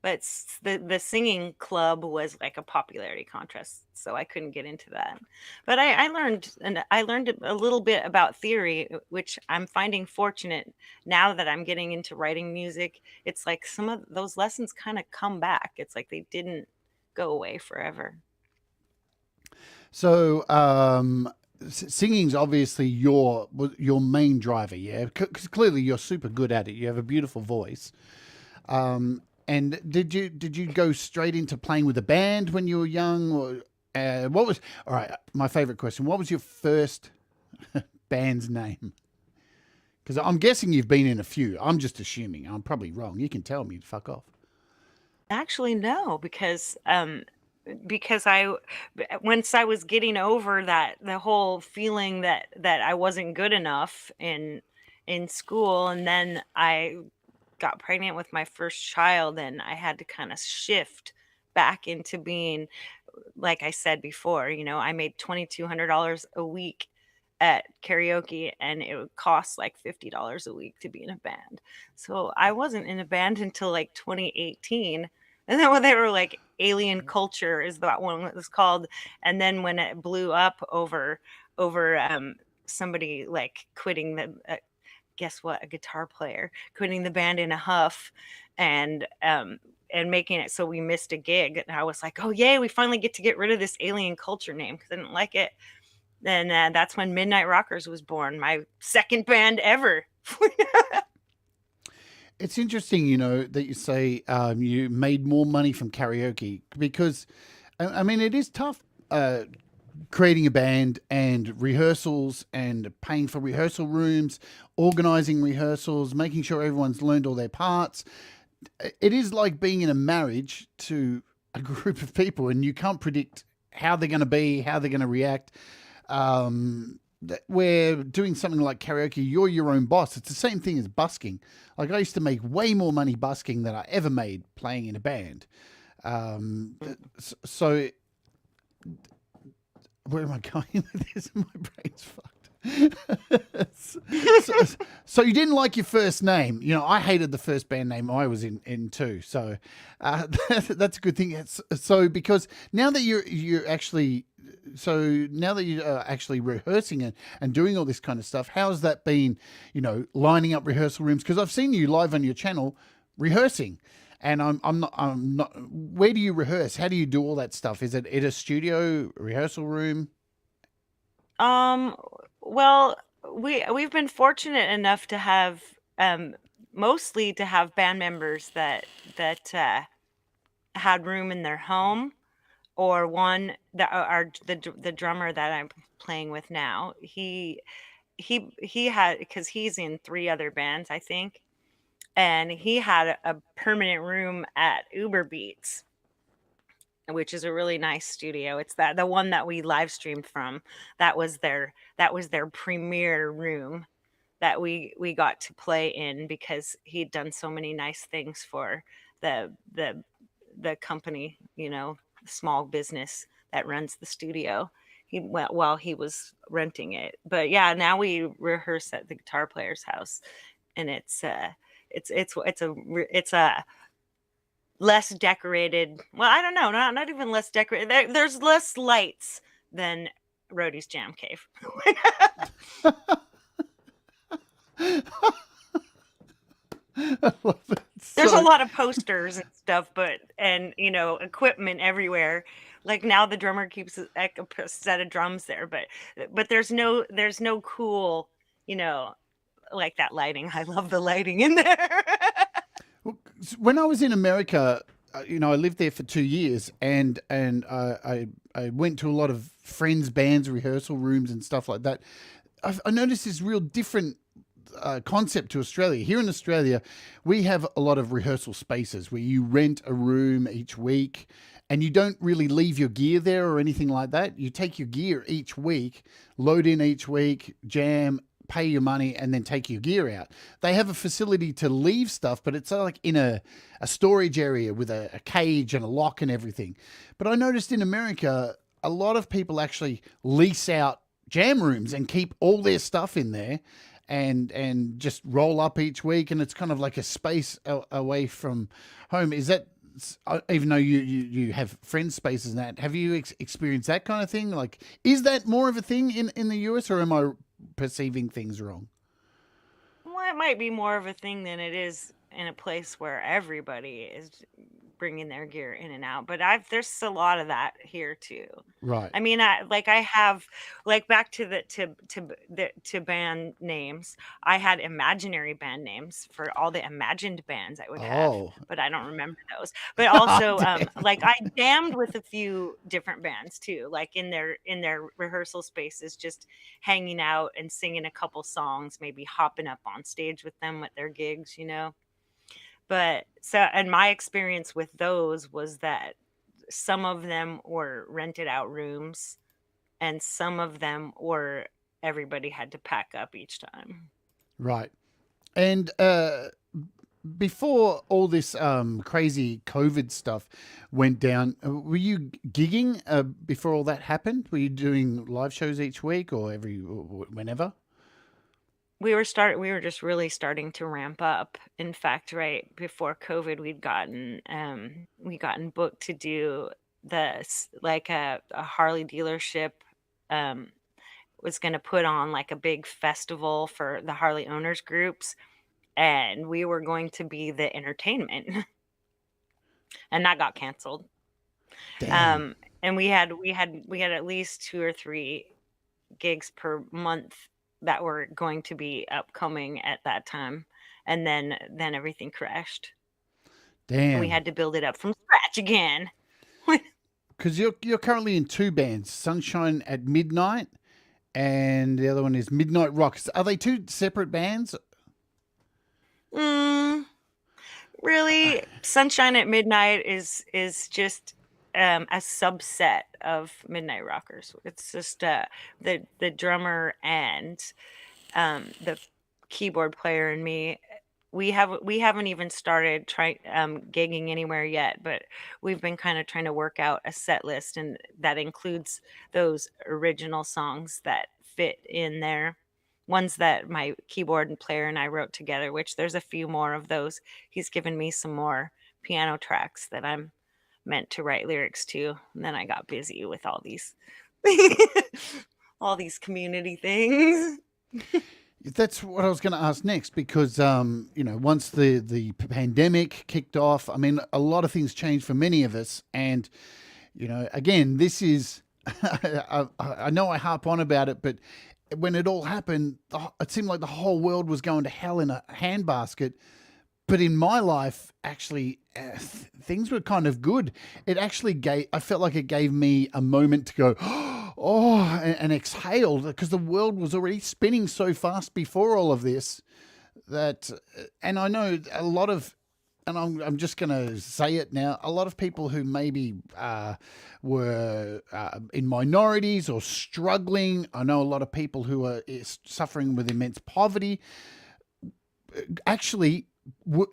But the singing club was like a popularity contest, so I couldn't get into that. But I learned a little bit about theory, which I'm finding fortunate now that I'm getting into writing music. It's like some of those lessons kind of come back. It's like they didn't go away forever. So, singing's obviously your main driver, yeah? Because clearly you're super good at it. You have a beautiful voice. And did you go straight into playing with a band when you were young, or what was? All right, my favorite question: what was your first band's name? Because I'm guessing you've been in a few. I'm just assuming. I'm probably wrong. You can tell me. Fuck off. Actually, no, because once I was getting over the whole feeling that I wasn't good enough in school, and then I got pregnant with my first child, and I had to kind of shift back into being, like I said before, I made $2,200 a week at karaoke, and it would cost like $50 a week to be in a band. So I wasn't in a band until like 2018. And then when they were like Alien Culture is that one it was called. And then when it blew up over somebody like quitting guess what, a guitar player quitting the band in a huff, and making it so we missed a gig, and I was like, oh yay, we finally get to get rid of this Alien Culture name because I didn't like it. Then that's when Midnight Rockers was born, my second band ever. It's interesting, that you say you made more money from karaoke because, I mean, it is tough creating a band and rehearsals and paying for rehearsal rooms, organizing rehearsals, making sure everyone's learned all their parts. It is like being in a marriage to a group of people, and you can't predict how they're going to be, how they're going to react. Where doing something like karaoke, you're your own boss. It's the same thing as busking. Like I used to make way more money busking than I ever made playing in a band. So where am I going with this? My brain's fucked. so you didn't like your first name. I hated the first band name I was in too. So that's a good thing. So because now that you're actually rehearsing and doing all this kind of stuff, how's that been, lining up rehearsal rooms? Because I've seen you live on your channel rehearsing, and I'm not. Where do you rehearse? How do you do all that stuff? Is it in a studio, rehearsal room? Well, we've been fortunate enough to have mostly to have band members that had room in their home, or one that are the drummer that I'm playing with now. He had, because he's in 3 other bands, I think, and he had a permanent room at Uber Beats, which is a really nice studio. It's the one that we live streamed from. That was their premier room that we got to play in, because he'd done so many nice things for the company, small business that runs the studio. He went while he was renting it. But yeah, now we rehearse at the guitar player's house, and it's a less decorated. Well, I don't know, not even less decorated. There's less lights than Rhodey's Jam Cave. I love it. There's a lot of posters and stuff, and equipment everywhere. Like now the drummer keeps a set of drums there, but there's no cool, like that lighting. I love the lighting in there. When I was in America, I lived there for 2 years, and I went to a lot of friends' bands, rehearsal rooms, and stuff like that. I noticed this real different concept to Australia. Here in Australia, we have a lot of rehearsal spaces where you rent a room each week, and you don't really leave your gear there or anything like that. You take your gear each week, load in each week, jam, pay your money, and then take your gear out. They have a facility to leave stuff, but it's like in a storage area with a cage and a lock and everything. But I noticed in America, a lot of people actually lease out jam rooms and keep all their stuff in there, and just roll up each week, and it's kind of like a space away from home. Is that even though you have friend spaces and that, have you experienced that kind of thing? Like, is that more of a thing in the US, or am I perceiving things wrong? Well, it might be more of a thing than it is in a place where everybody is bringing their gear in and out. But there's a lot of that here too. Right. I mean, I have, like, back to to band names. I had imaginary band names for all the imagined bands I would have, Oh. but I don't remember those. But also, Damn. like, I jammed with a few different bands too, like in their rehearsal spaces, just hanging out and singing a couple songs, maybe hopping up on stage with them at their gigs, you know. But so, and my experience with those was that some of them were rented out rooms, and some of them were everybody had to pack up each time. Right. And before all this crazy COVID stuff went down, were you gigging before all that happened? Were you doing live shows each week or whenever? We were just really starting to ramp up. In fact, right before COVID, we gotten booked to do like a Harley dealership um was going to put on like a big festival for the Harley owners groups, and we were going to be the entertainment. And that got canceled. Damn. And we had at least 2 or 3 gigs per month that were going to be upcoming at that time, and then everything crashed, and we Damn. had to build it up from scratch again. Because you're currently in two bands, Sunshine at Midnight, and the other one is Midnight Rocks. Are they two separate bands? mm, Really, Sunshine at Midnight is just a subset of Midnight Rockers. It's just the drummer and the keyboard player and me. We haven't even started trying gigging anywhere yet, but we've been kind of trying to work out a set list, and that includes those original songs that fit in there, ones that my keyboard and player and I wrote together, which there's a few more of those. He's given me some more piano tracks that I'm meant to write lyrics to, and then I got busy with all these all these community things. That's what I was going to ask next because, once the pandemic kicked off, I mean, a lot of things changed for many of us. And, again, this is, I know I harp on about it, but when it all happened, it seemed like the whole world was going to hell in a handbasket. But in my life, actually, things were kind of good. I felt like it gave me a moment to go, oh, and exhale, because the world was already spinning so fast before all of this and I know a lot of, and I'm just going to say it now, a lot of people who maybe were in minorities or struggling. I know a lot of people who are suffering with immense poverty actually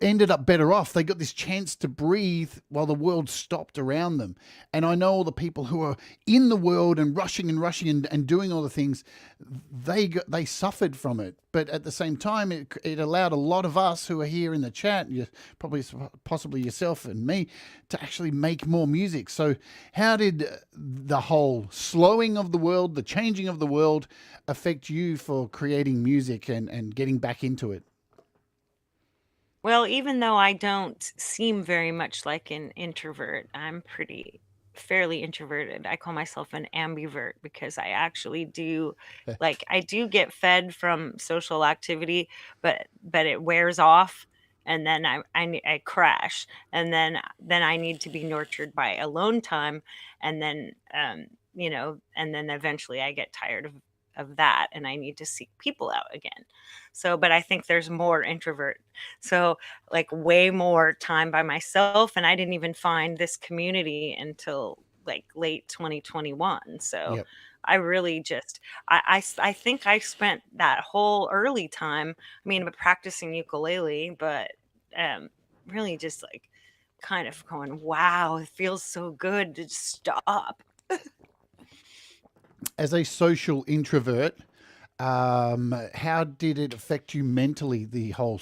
ended up better off. They got this chance to breathe while the world stopped around them. And I know all the people who are in the world and rushing and doing all the things, they suffered from it. But at the same time, it allowed a lot of us who are here in the chat, possibly yourself and me, to actually make more music. So how did the whole slowing of the world, the changing of the world, affect you for creating music and getting back into it? Well, even though I don't seem very much like an introvert, I'm fairly introverted. I call myself an ambivert because I actually do, like, I do get fed from social activity, but it wears off, and then I crash, and then I need to be nurtured by alone time, and then and then eventually I get tired of that, and I need to seek people out again. So, but I think there's more introvert. So, like, way more time by myself, and I didn't even find this community until like late 2021. So, Yep. I really just I think I spent that whole early time, I mean, practicing ukulele, but really just like kind of going, wow, it feels so good to just stop. As a social introvert, how did it affect you mentally? The whole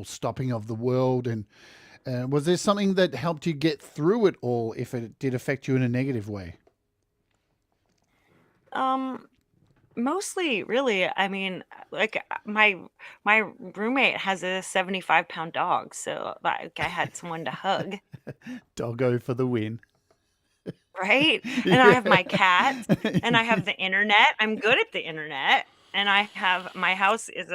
stopping of the world, and Was there something that helped you get through it all if it did affect you in a negative way? Um, Mostly, really. I mean, like my roommate has a 75-pound dog, so like I had someone to hug, Doggo for the win. right? And I Yeah. have my cat, and I have the internet. I'm good at the internet, and I have my house is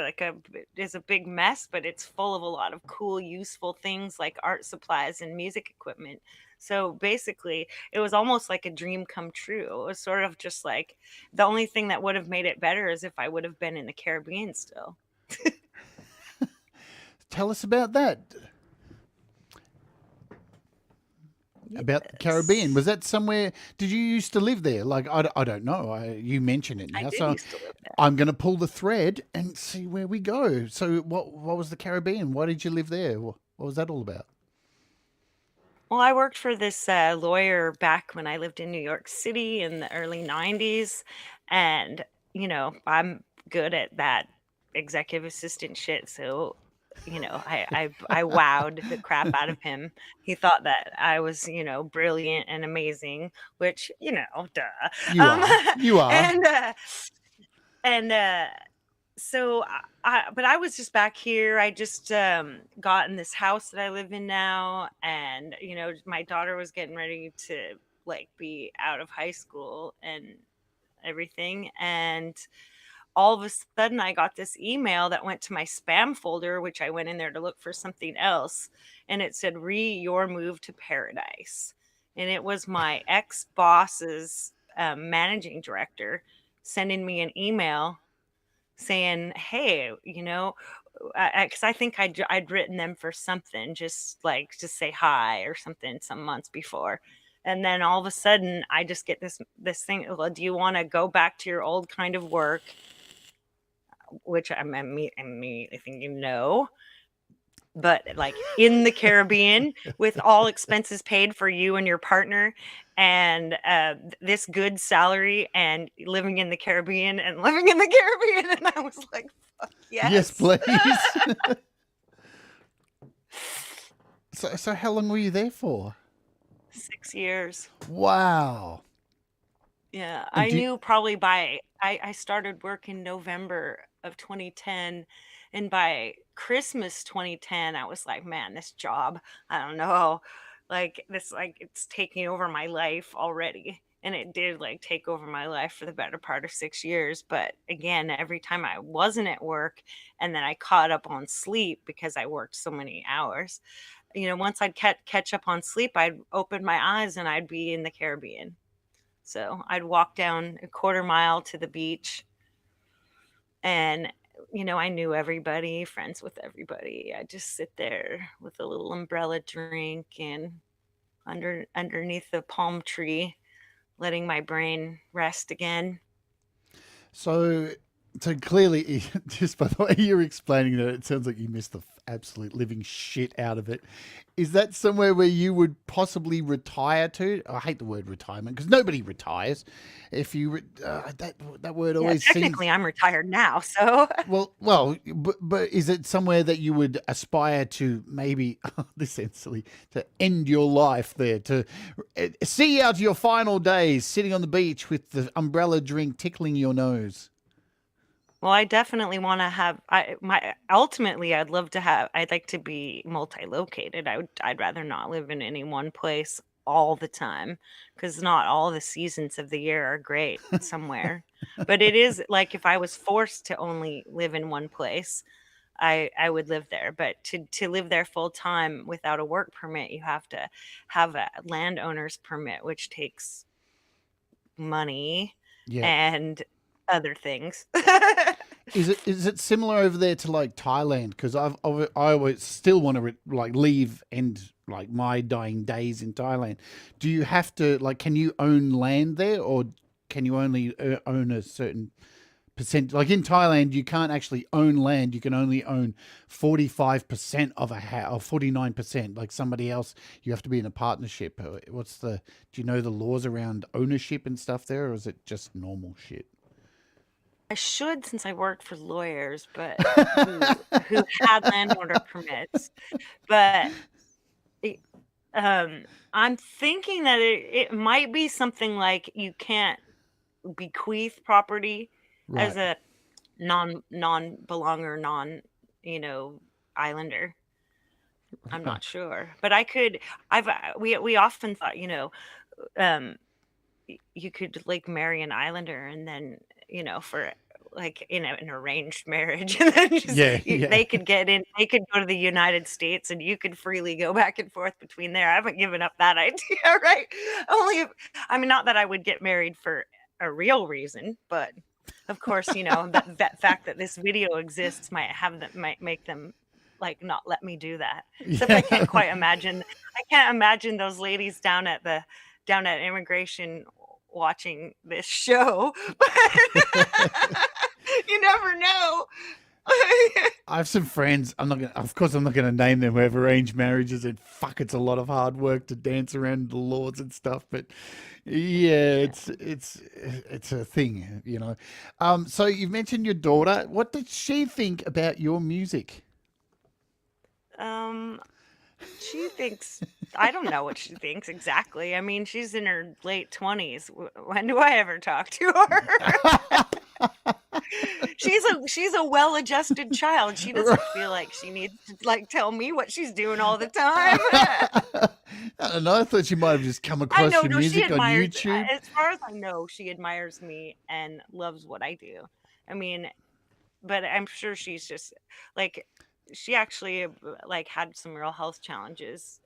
is a big mess, but it's full of a lot of cool, useful things like art supplies and music equipment. So basically, it was almost like a dream come true. It was sort of just like the only thing that would have made it better is if I would have been in the Caribbean still. Tell us about that. About the Caribbean. Yes. Was that somewhere? Did you used to live there? Like, I don't know. You mention it I now. did So used to live there. I'm going to pull the thread and see where we go. So what was the Caribbean? Why did you live there? What was that all about? Well, I worked for this lawyer back when I lived in New York City in the early 90s. And, I'm good at that executive assistant shit. So, I wowed the crap out of him. He thought that I was, brilliant and amazing, which, duh. You Um, are. You are. and, and, so but I was just back here. I just got in this house that I live in now, and my daughter was getting ready to like be out of high school and everything, and all of a sudden I got this email that went to my spam folder, which I went in there to look for something else, and it said your move to paradise, and it was my ex boss's managing director sending me an email saying, "Hey, because I think I'd written them for something, just like to say hi or something some months before." And then all of a sudden, I just get this thing. Well, do you want to go back to your old kind of work? Which I'm immediately thinking no. But like in the Caribbean with all expenses paid for you and your partner, and this good salary, and living in the Caribbean and living in the Caribbean. And I was like, fuck Yes, yes. please. So how long were you there for? 6 years. Wow. Yeah. And I do you, knew probably I started work in November of 2010. And by Christmas 2010, I was like, man, this job, I don't know. Like this, like it's taking over my life already. And it did like take over my life for the better part of 6 years. But again, every time I wasn't at work and then I caught up on sleep because I worked so many hours, once I'd catch up on sleep, I'd open my eyes and I'd be in the Caribbean. So I'd walk down a quarter mile to the beach, and I knew everybody, friends with everybody. I just sit there with a little umbrella drink and underneath the palm tree, letting my brain rest again. so so clearly, just by the way you're explaining that, it sounds like you missed the absolute living shit out of it. Is that somewhere where you would possibly retire to? I hate the word retirement because nobody retires. If you that word Yeah, always seems technically I'm retired now, so but is it somewhere that you would aspire to maybe this sounds silly, to end your life there, to see out your final days sitting on the beach with the umbrella drink tickling your nose? well, I definitely want to have ultimately I'd like to be multi-located. I'd rather not live in any one place all the time, because not all the seasons of the year are great somewhere. But it is like if I was forced to only live in one place, I would live there. But to live there full time without a work permit, you have to have a landowner's permit, which takes money Yeah. and other things. Is it similar over there to like Thailand? Because I always still want to like leave and like my dying days in Thailand. Do you have to like? Can you own land there, or can you only own a certain percent? Like in Thailand, you can't actually own land. You can only own 45% of a house, or 49%. Like somebody else, you have to be in a partnership. What's the? Do you know the laws around ownership and stuff there, or is it just normal shit? I should, since I worked for lawyers, but who had landowner permits. But it- I'm thinking that it might be something like you can't bequeath property as Right. a non-belonger, you know, islander. I'm Right. not sure, but we often thought, um, you could like marry an islander and then, for like in an arranged marriage, and then just Yeah. Yeah. they could go to the United States and you could freely go back and forth between there. I haven't given up that idea, right? Only if, I mean, not that I would get married for a real reason, but of course, that fact that this video exists might make them like not let me do that. Except Yeah. I can't imagine those ladies down at immigration watching this show. But you never know. I have some friends. Of course, I'm not gonna name them. Who have arranged marriages, and fuck, it's a lot of hard work to dance around the laws and stuff. But yeah, it's a thing, you know. So you mentioned your daughter. What did she think about your music? um, she thinks I don't know what she thinks exactly. I mean, she's in her late 20s. When do I ever talk to her? She's a well-adjusted child. She doesn't feel like she needs to like tell me what she's doing all the time. I don't know. I thought you might have just come I across know, your no, she music on admires YouTube. as far as I know, she admires me and loves what I do. I mean, but I'm sure she's just like she actually like had some real health challenges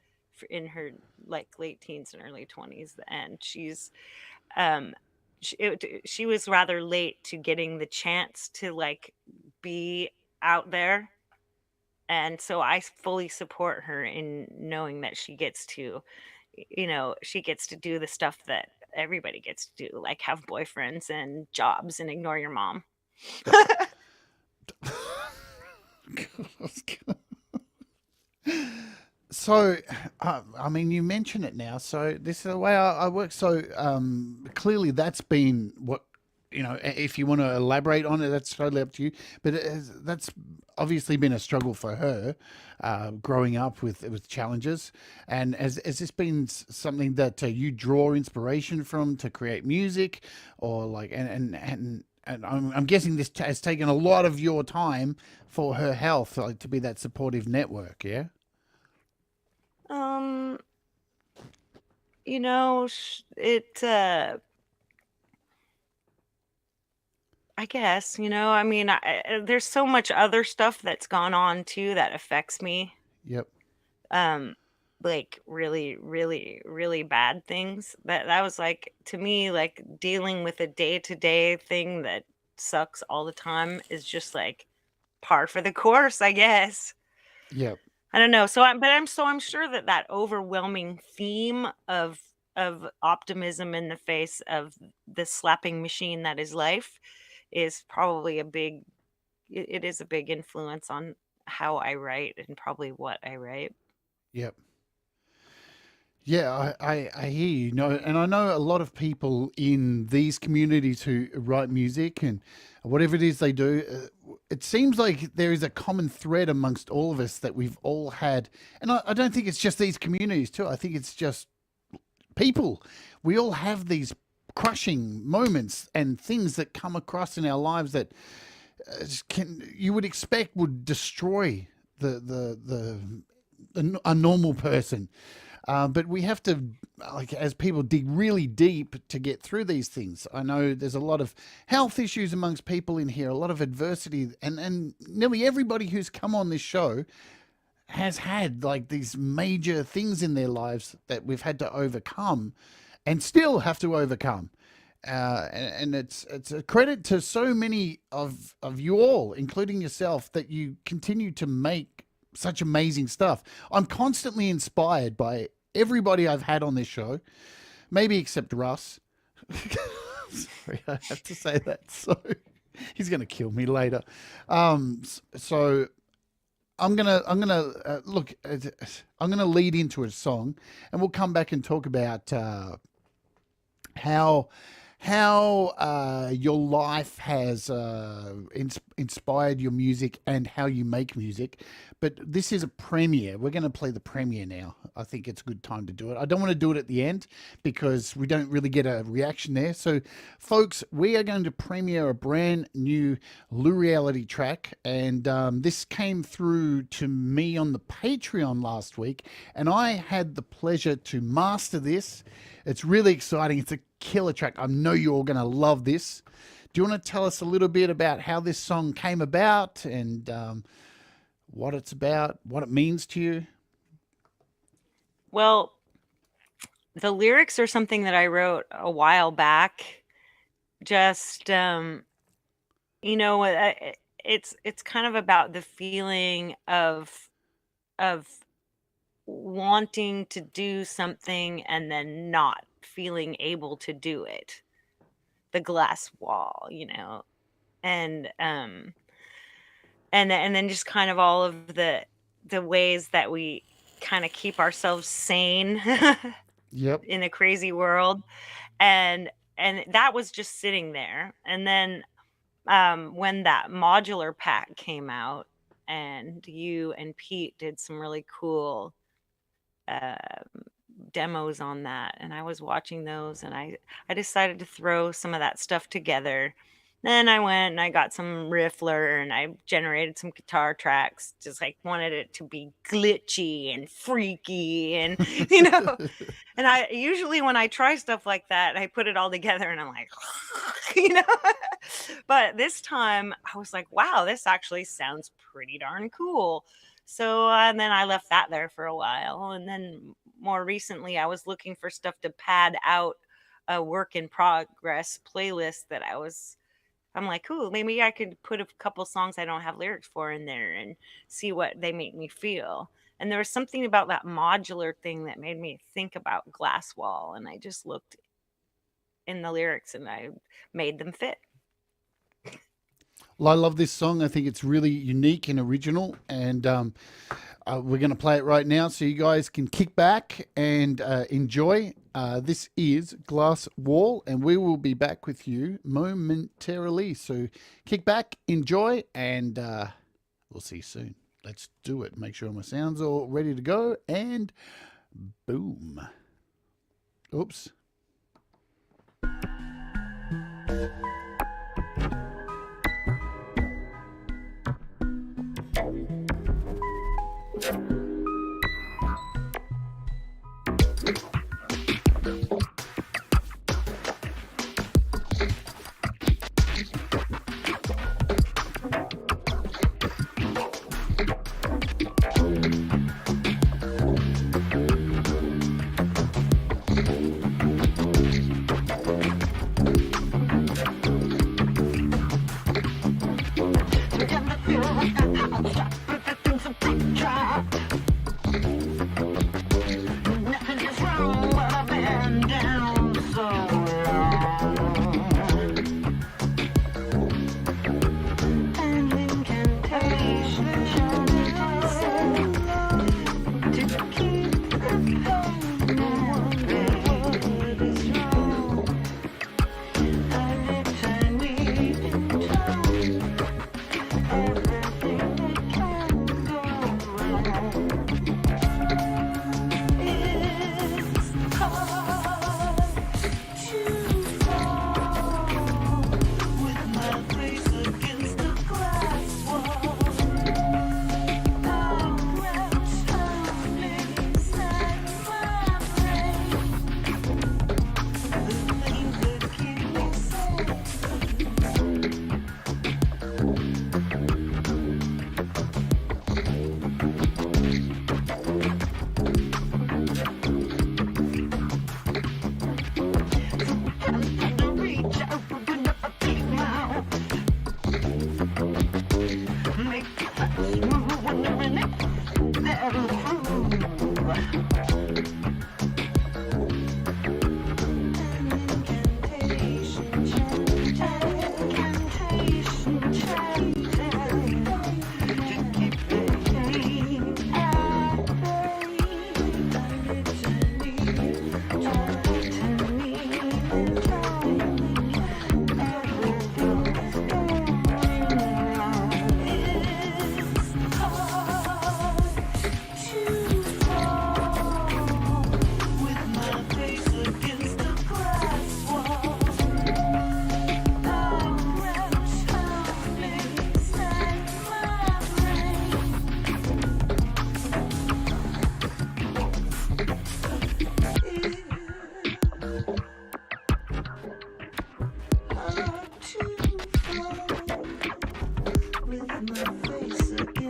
in her like late teens and early 20s, and um she was rather late to getting the chance to like be out there, and so I fully support her in knowing that she gets to do the stuff that everybody gets to do, like have boyfriends and jobs and ignore your mom. So, I mean, you mention it now. So this is the way I work. So clearly, that's been what If you want to elaborate on it, that's totally up to you. But that's obviously been a struggle for her, growing up with challenges. And has this been something that you draw inspiration from to create music, or like and I'm guessing this has taken a lot of your time for her health, like, to be that supportive network. Yeah. um it I guess, I mean, there's so much other stuff that's gone on too that affects me. Yep. Um, like really, really, really bad things. That was like to me, like dealing with a day-to-day thing that sucks all the time is just like par for the course, I guess. Yep. I don't know. I'm sure that that overwhelming theme of optimism in the face of the slapping machine that is life is probably it is a big influence on how I write and probably what I write. Yep. Yeah, I hear you. No, and I know a lot of people in these communities who write music and whatever it is they do. It seems like there is a common thread amongst all of us that we've all had, and I don't think it's just these communities too. I think it's just people. We all have these crushing moments and things that come across in our lives that can you would expect would destroy a normal person. But we have to, like, as people, dig really deep to get through these things. I know there's a lot of health issues amongst people in here, a lot of adversity, and nearly everybody who's come on this show has had like these major things in their lives that we've had to overcome and still have to overcome. And it's a credit to so many of you all, including yourself, that you continue to make such amazing stuff. I'm constantly inspired by everybody I've had on this show, maybe except Russ. Sorry, I have to say that. So he's going to kill me later. So I'm gonna look. I'm gonna lead into a song, and we'll come back and talk about how your life has inspired your music and how you make music. But this is a premiere. We're going to play the premiere now. I think it's a good time to do it. I don't want to do it at the end because we don't really get a reaction there. So, folks, we are going to premiere a brand new Lureeality track. And this came through to me on the Patreon last week. And I had the pleasure to master this. It's really exciting. It's a killer track. I know you're all going to love this. Do you want to tell us a little bit about how this song came about and what it's about, what it means to you? Well, the lyrics are something that I wrote a while back. Just, it's kind of about the feeling of wanting to do something and then not feeling able to do it. The glass wall, and then just kind of all of the ways that we kind of keep ourselves sane Yep. in a crazy world, and that was just sitting there. And then when that modular pack came out, and you and Pete did some really cool demos on that, and I was watching those, and I decided to throw some of that stuff together. Then I went and I got some Riffler and I generated some guitar tracks, just like wanted it to be glitchy and freaky and and I usually when I try stuff like that, I put it all together and I'm like but this time I was like, wow, this actually sounds pretty darn cool. So and then I left that there for a while, and then more recently I was looking for stuff to pad out a work in progress playlist that I'm like, ooh, maybe I could put a couple songs I don't have lyrics for in there and see what they make me feel. And there was something about that modular thing that made me think about Glass Wall, and I just looked in the lyrics and I made them fit. Well, I love this song. I think it's really unique and original, and we're going to play it right now so you guys can kick back and enjoy. This is Glass Wall, and we will be back with you momentarily. So kick back, enjoy, and we'll see you soon. Let's do it. Make sure my sound's all ready to go, and boom. Oops.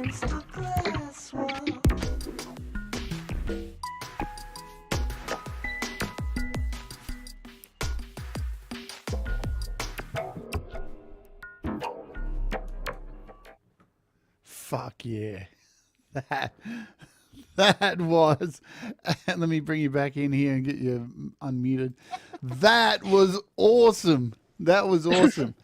against the glass wall. Fuck yeah. That was, and let me bring you back in here and get you unmuted. That was awesome. That was awesome.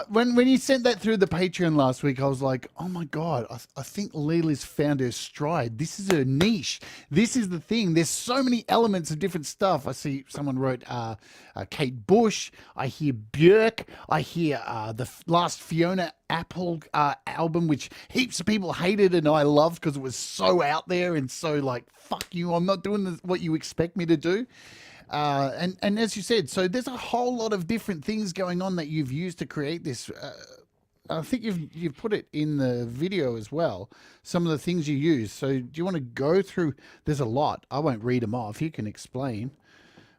When you sent that through the Patreon last week, I was like, oh my God, I think Leela's found her stride. This is her niche. This is the thing. There's so many elements of different stuff. I see someone wrote Kate Bush. I hear Björk. I hear the last Fiona Apple album, which heaps of people hated and I loved because it was so out there and so like, fuck you, I'm not doing what you expect me to do. And as you said, so there's a whole lot of different things going on that you've used to create this. I think you've put it in the video as well, some of the things you use. So do you want to go through? There's a lot. I won't read them off. You can explain.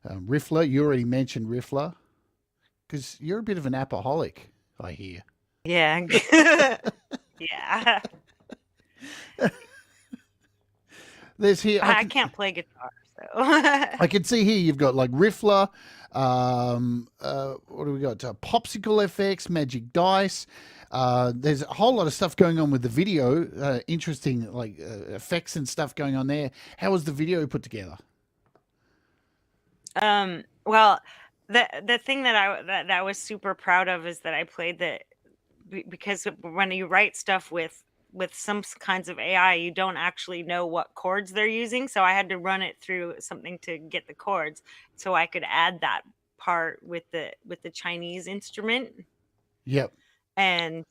Riffler, you already mentioned Riffler because you're a bit of an apaholic, I hear. Yeah. Yeah. There's here. I can't play guitar, so. I can see here you've got like Riffler. What do we got? Popsicle FX, Magic Dice. There's a whole lot of stuff going on with the video. Interesting, like effects and stuff going on there. How was the video put together? Well, the thing that I was super proud of is that I played that, because when you write stuff with some kinds of AI, you don't actually know what chords they're using. So I had to run it through something to get the chords, so I could add that part with the Chinese instrument. Yep. And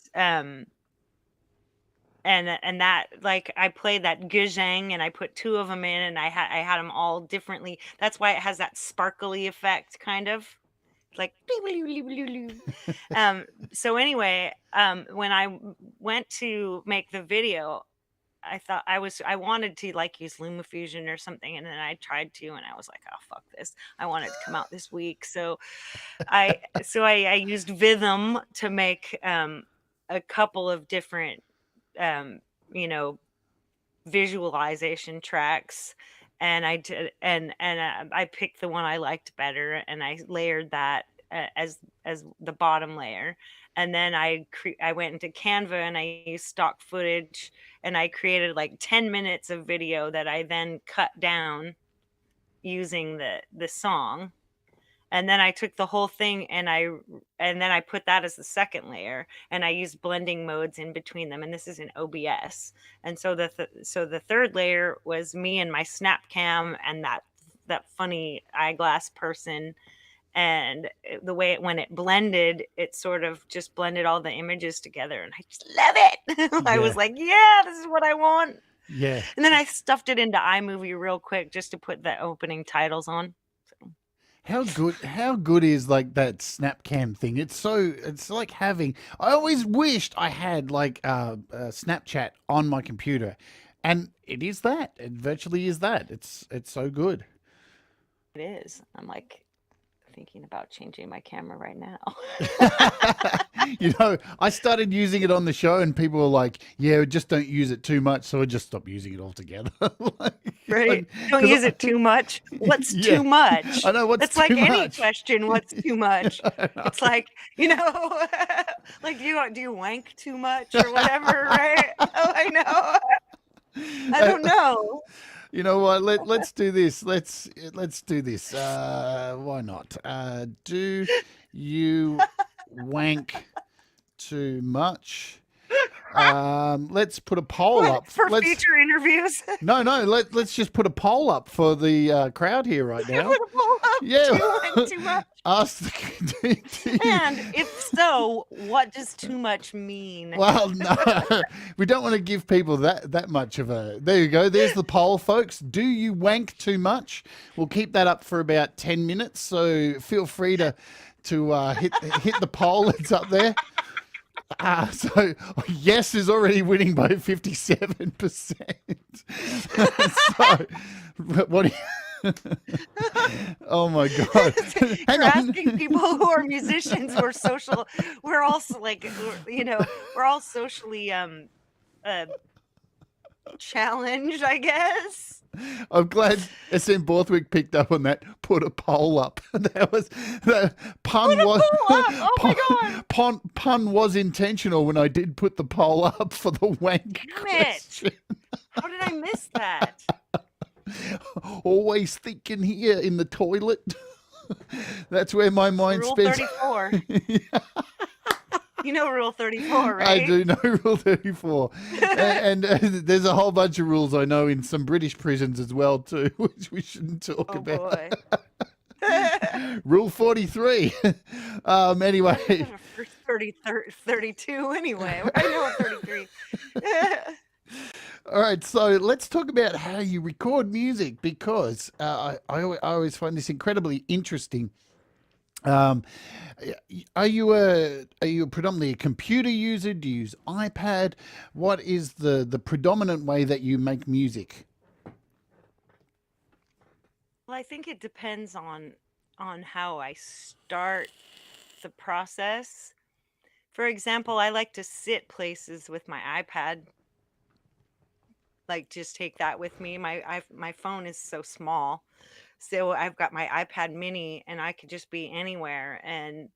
that, like, I played that guzheng and I put two of them in, and I had them all differently. That's why it has that sparkly effect, kind of like. So anyway, when I went to make the video, I thought I wanted to like use LumaFusion or something, and then I tried to, and I was like, oh fuck this, I want it to come out this week. So I used Vidum to make a couple of different visualization tracks, and I did, and I picked the one I liked better, and I layered that as the bottom layer. And then I went into Canva and I used stock footage, and I created like 10 minutes of video that I then cut down using the song. And then I took the whole thing and then I put that as the second layer, and I used blending modes in between them. And this is in OBS. And so the third layer was me and my snap cam and that funny eyeglass person. And the way when it blended, it sort of just blended all the images together, and I just love it. I was like, yeah, this is what I want. Yeah. And then I stuffed it into iMovie real quick just to put the opening titles on. So. How good is like that Snapcam thing? It's like having. I always wished I had like Snapchat on my computer, and it is that. It virtually is that. It's so good. It is. I'm like thinking about changing my camera right now. I started using it on the show, and people were like, yeah, just don't use it too much. So I just stopped using it altogether. Right. Don't use it too much. What's too much? I know it's too like much. Any question, what's too much? It's like, like do you wank too much or whatever, right? Oh, I know. I don't know. You know what? Let's do this. Let's do this. Why not? Do you wank too much? Let's put a poll up for future interviews. No. Let's just put a poll up for the crowd here right now. Put a poll up. Yeah. Do you wank too much? And if so, what does too much mean? Well, no, we don't want to give people that much of a. There you go. There's the poll, folks. Do you wank too much? We'll keep that up for about 10 minutes. So feel free to hit the poll. It's up there. So yes is already winning by 57%. So what do you? Oh my God! You're asking people who are musicians, who are social. We're also like, we're all socially a challenge, I guess. I'm glad SM Borthwick picked up on that. Put a poll up. That was the pun was Pull up! Oh my god! pun was intentional when I did put the poll up for the wank Damn it! question. How did I miss that? Always thinking here in the toilet. That's where my mind Rule spends. 34. You know Rule 34, right? I do know Rule 34. And there's a whole bunch of rules I know in some British prisons as well too, which we shouldn't talk Oh about. boy. Rule 43. Anyway. 32 anyway. I know 33. All right, so let's talk about how you record music, because I always find this incredibly interesting. Are you predominantly a computer user? Do you use iPad? What is the predominant way that you make music? Well, I think it depends on how I start the process. For example, I like to sit places with my iPad. Like, just take that with me. My phone is so small, so I've got my iPad Mini, and I could just be anywhere. And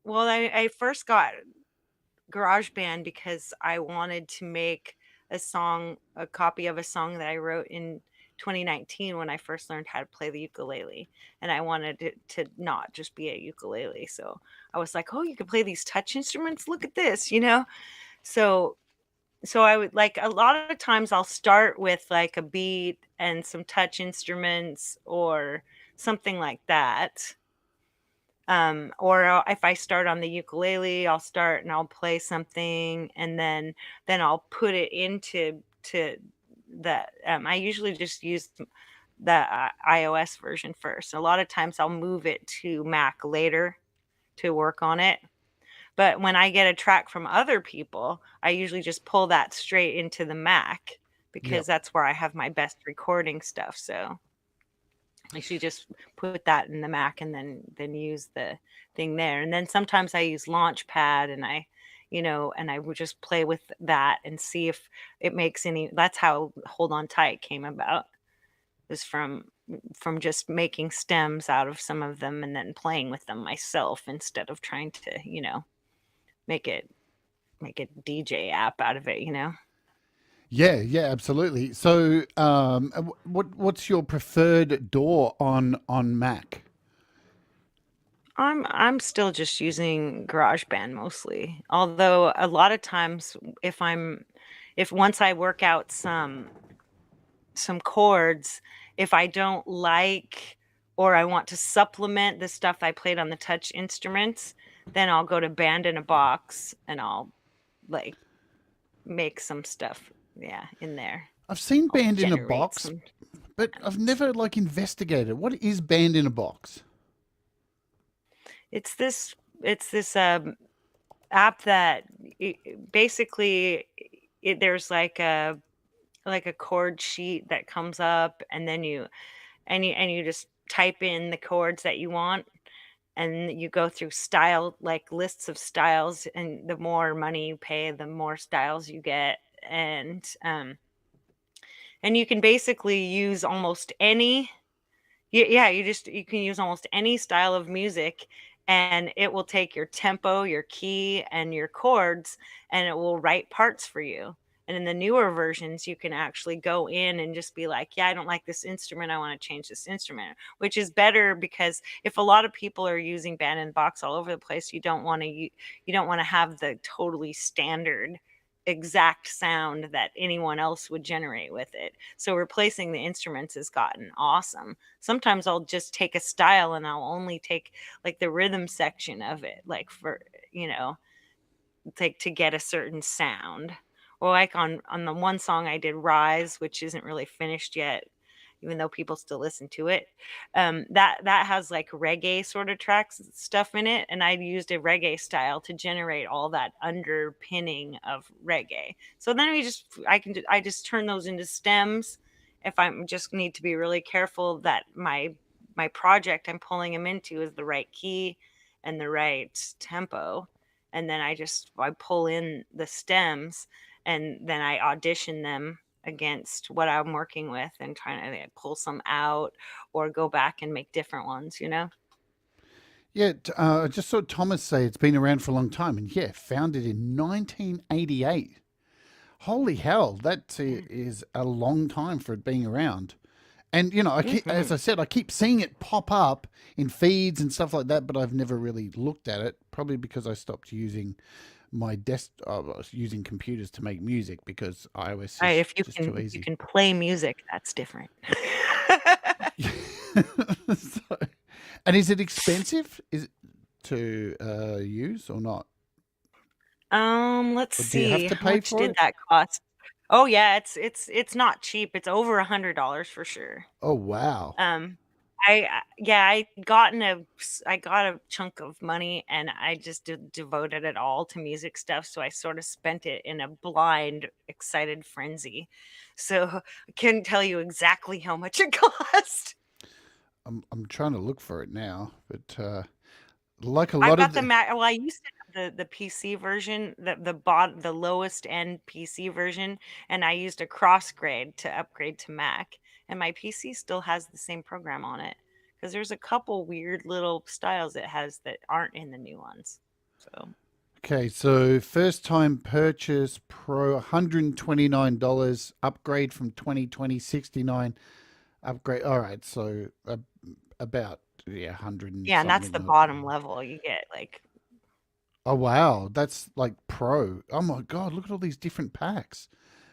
well, I first got GarageBand because I wanted to make a copy of a song that I wrote in 2019 when I first learned how to play the ukulele, and I wanted it to not just be a ukulele. So I was like, "Oh, you can play these touch instruments. Look at this," you know. So I would, like, a lot of times I'll start with like a beat and some touch instruments or something like that. Or if I start on the ukulele, I'll start and I'll play something, and then I'll put it into the I usually just use the iOS version first. A lot of times I'll move it to Mac later to work on it. But when I get a track from other people, I usually just pull that straight into the Mac because Yep. that's where I have my best recording stuff. So I should just put that in the Mac and then use the thing there. And then sometimes I use Launchpad, and I would just play with that and see if it makes any. That's how Hold On Tight came about. Is from just making stems out of some of them and then playing with them myself instead of trying to, make it DJ app out of it. Yeah, absolutely. So, what's your preferred DAW on Mac? I'm still just using GarageBand mostly. Although a lot of times if once I work out some chords, if I don't like or I want to supplement the stuff I played on the touch instruments, then I'll go to Band in a Box and I'll like make some stuff in there. I've seen I'll Band in a generate Box, some but I've never investigated. What is Band in a Box? It's this app that basically there's like a chord sheet that comes up, and then you just type in the chords that you want, and you go through style, like lists of styles, and the more money you pay, the more styles you get. And you can basically use almost any you can use almost any style of music, and it will take your tempo, your key, and your chords, and it will write parts for you. And in the newer versions, you can actually go in and just be like, yeah, I don't like this instrument, I want to change this instrument, which is better because if a lot of people are using Band in Box all over the place, you don't want to have the totally standard exact sound that anyone else would generate with it. So replacing the instruments has gotten awesome. Sometimes I'll just take a style and I'll only take like the rhythm section of it, like for, like to get a certain sound. Or like on the one song I did, Rise, which isn't really finished yet, even though people still listen to it. That has like reggae sort of tracks stuff in it, and I used a reggae style to generate all that underpinning of reggae. So then I just turn those into stems. If I just need to be really careful that my project I'm pulling them into is the right key and the right tempo, and then I pull in the stems. and then I audition them against what I'm working with and trying to pull some out or go back and make different ones, you know? Yeah, I just saw Thomas say it's been around for a long time, and yeah, founded in 1988. Holy hell, that is a long time for it being around. And you know, as I said, I keep seeing it pop up in feeds and stuff like that, but I've never really looked at it. Probably because I stopped using my using computers to make music because iOS is Right, if just too easy. you can play music, that's different. So, and is it expensive? Is it to use or not? Let's Or do you have see. to How pay much for did it? that cost? Oh yeah, it's not cheap. It's over $100 for sure. Oh wow. I got a chunk of money and I just devoted it all to music stuff. So I sort of spent it in a blind, excited frenzy. So I couldn't tell you exactly how much it cost. I'm trying to look for it now, but like a I lot got of the Mac. Well, I used to have the PC version, the lowest end PC version, and I used a cross grade to upgrade to Mac. And my PC still has the same program on it because there's a couple weird little styles it has that aren't in the new ones. So Okay, so first time purchase Pro $129, upgrade from 2020 69, upgrade. All right, so about 100 and yeah, and that's the something. bottom level. You get like Oh wow, that's like Pro. Oh my God, look at all these different packs.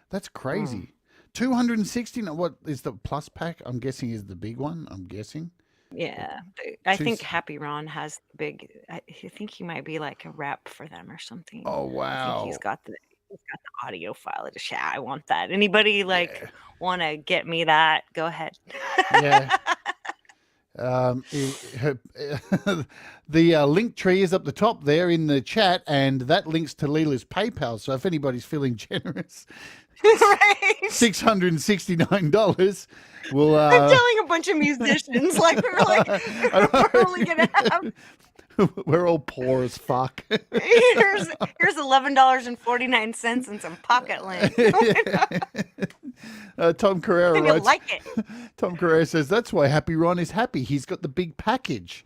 That's crazy. 260. What is the plus pack? I'm guessing is the big one. I'm guessing. yeah. I think Two- Happy Ron has the big. I think he might be like a rep for them or something. Oh I think wow. he's got the audio file. Yeah, I want that. Anybody like want to get me that? Go ahead. Yeah. The link tree is up the top there in the chat, and that links to Leela's PayPal. So if anybody's feeling generous, Right. $669 will. I'm telling a bunch of musicians like we're only gonna have We're all poor as fuck. here's $11.49 and some pocket lint. Tom Carrera And you'll writes. like it. Tom Carrera says that's why Happy Ron is happy. He's got the big package.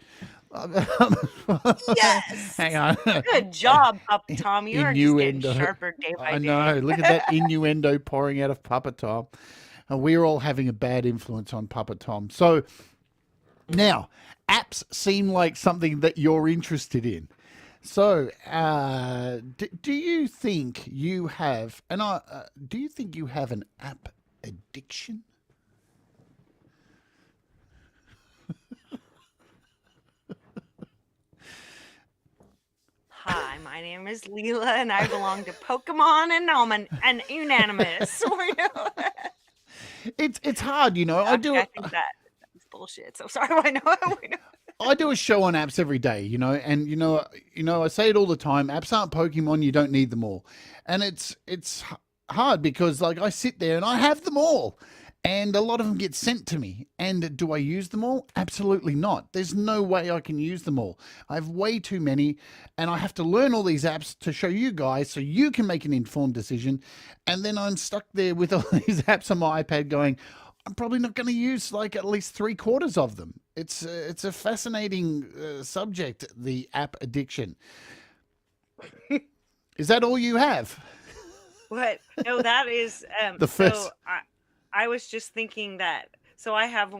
Yes. Hang on. Good job, Up Tom. You are just getting Innuendo. sharper day by I day. know. Look at that innuendo pouring out of Papa Tom. And we're all having a bad influence on Papa Tom. So now, apps seem like something that you're interested in. So, do you think you have, do you think you have an app addiction? Hi, my name is Leela, and I belong to Pokemon, and I'm an unanimous. It's hard, you know. I do I it. think that's bullshit. So sorry. I know. I do a show on apps every day, you know, and you know, I say it all the time. Apps aren't Pokemon; you don't need them all, and it's hard because like I sit there and I have them all, and a lot of them get sent to me. And do I use them all? Absolutely not. There's no way I can use them all. I have way too many, and I have to learn all these apps to show you guys so you can make an informed decision. And then I'm stuck there with all these apps on my iPad going, I'm probably not going to use like at least 3/4 of them. It's a fascinating subject, the app addiction. Is that all you have? What? No, that is The first. So I was just thinking that. So I have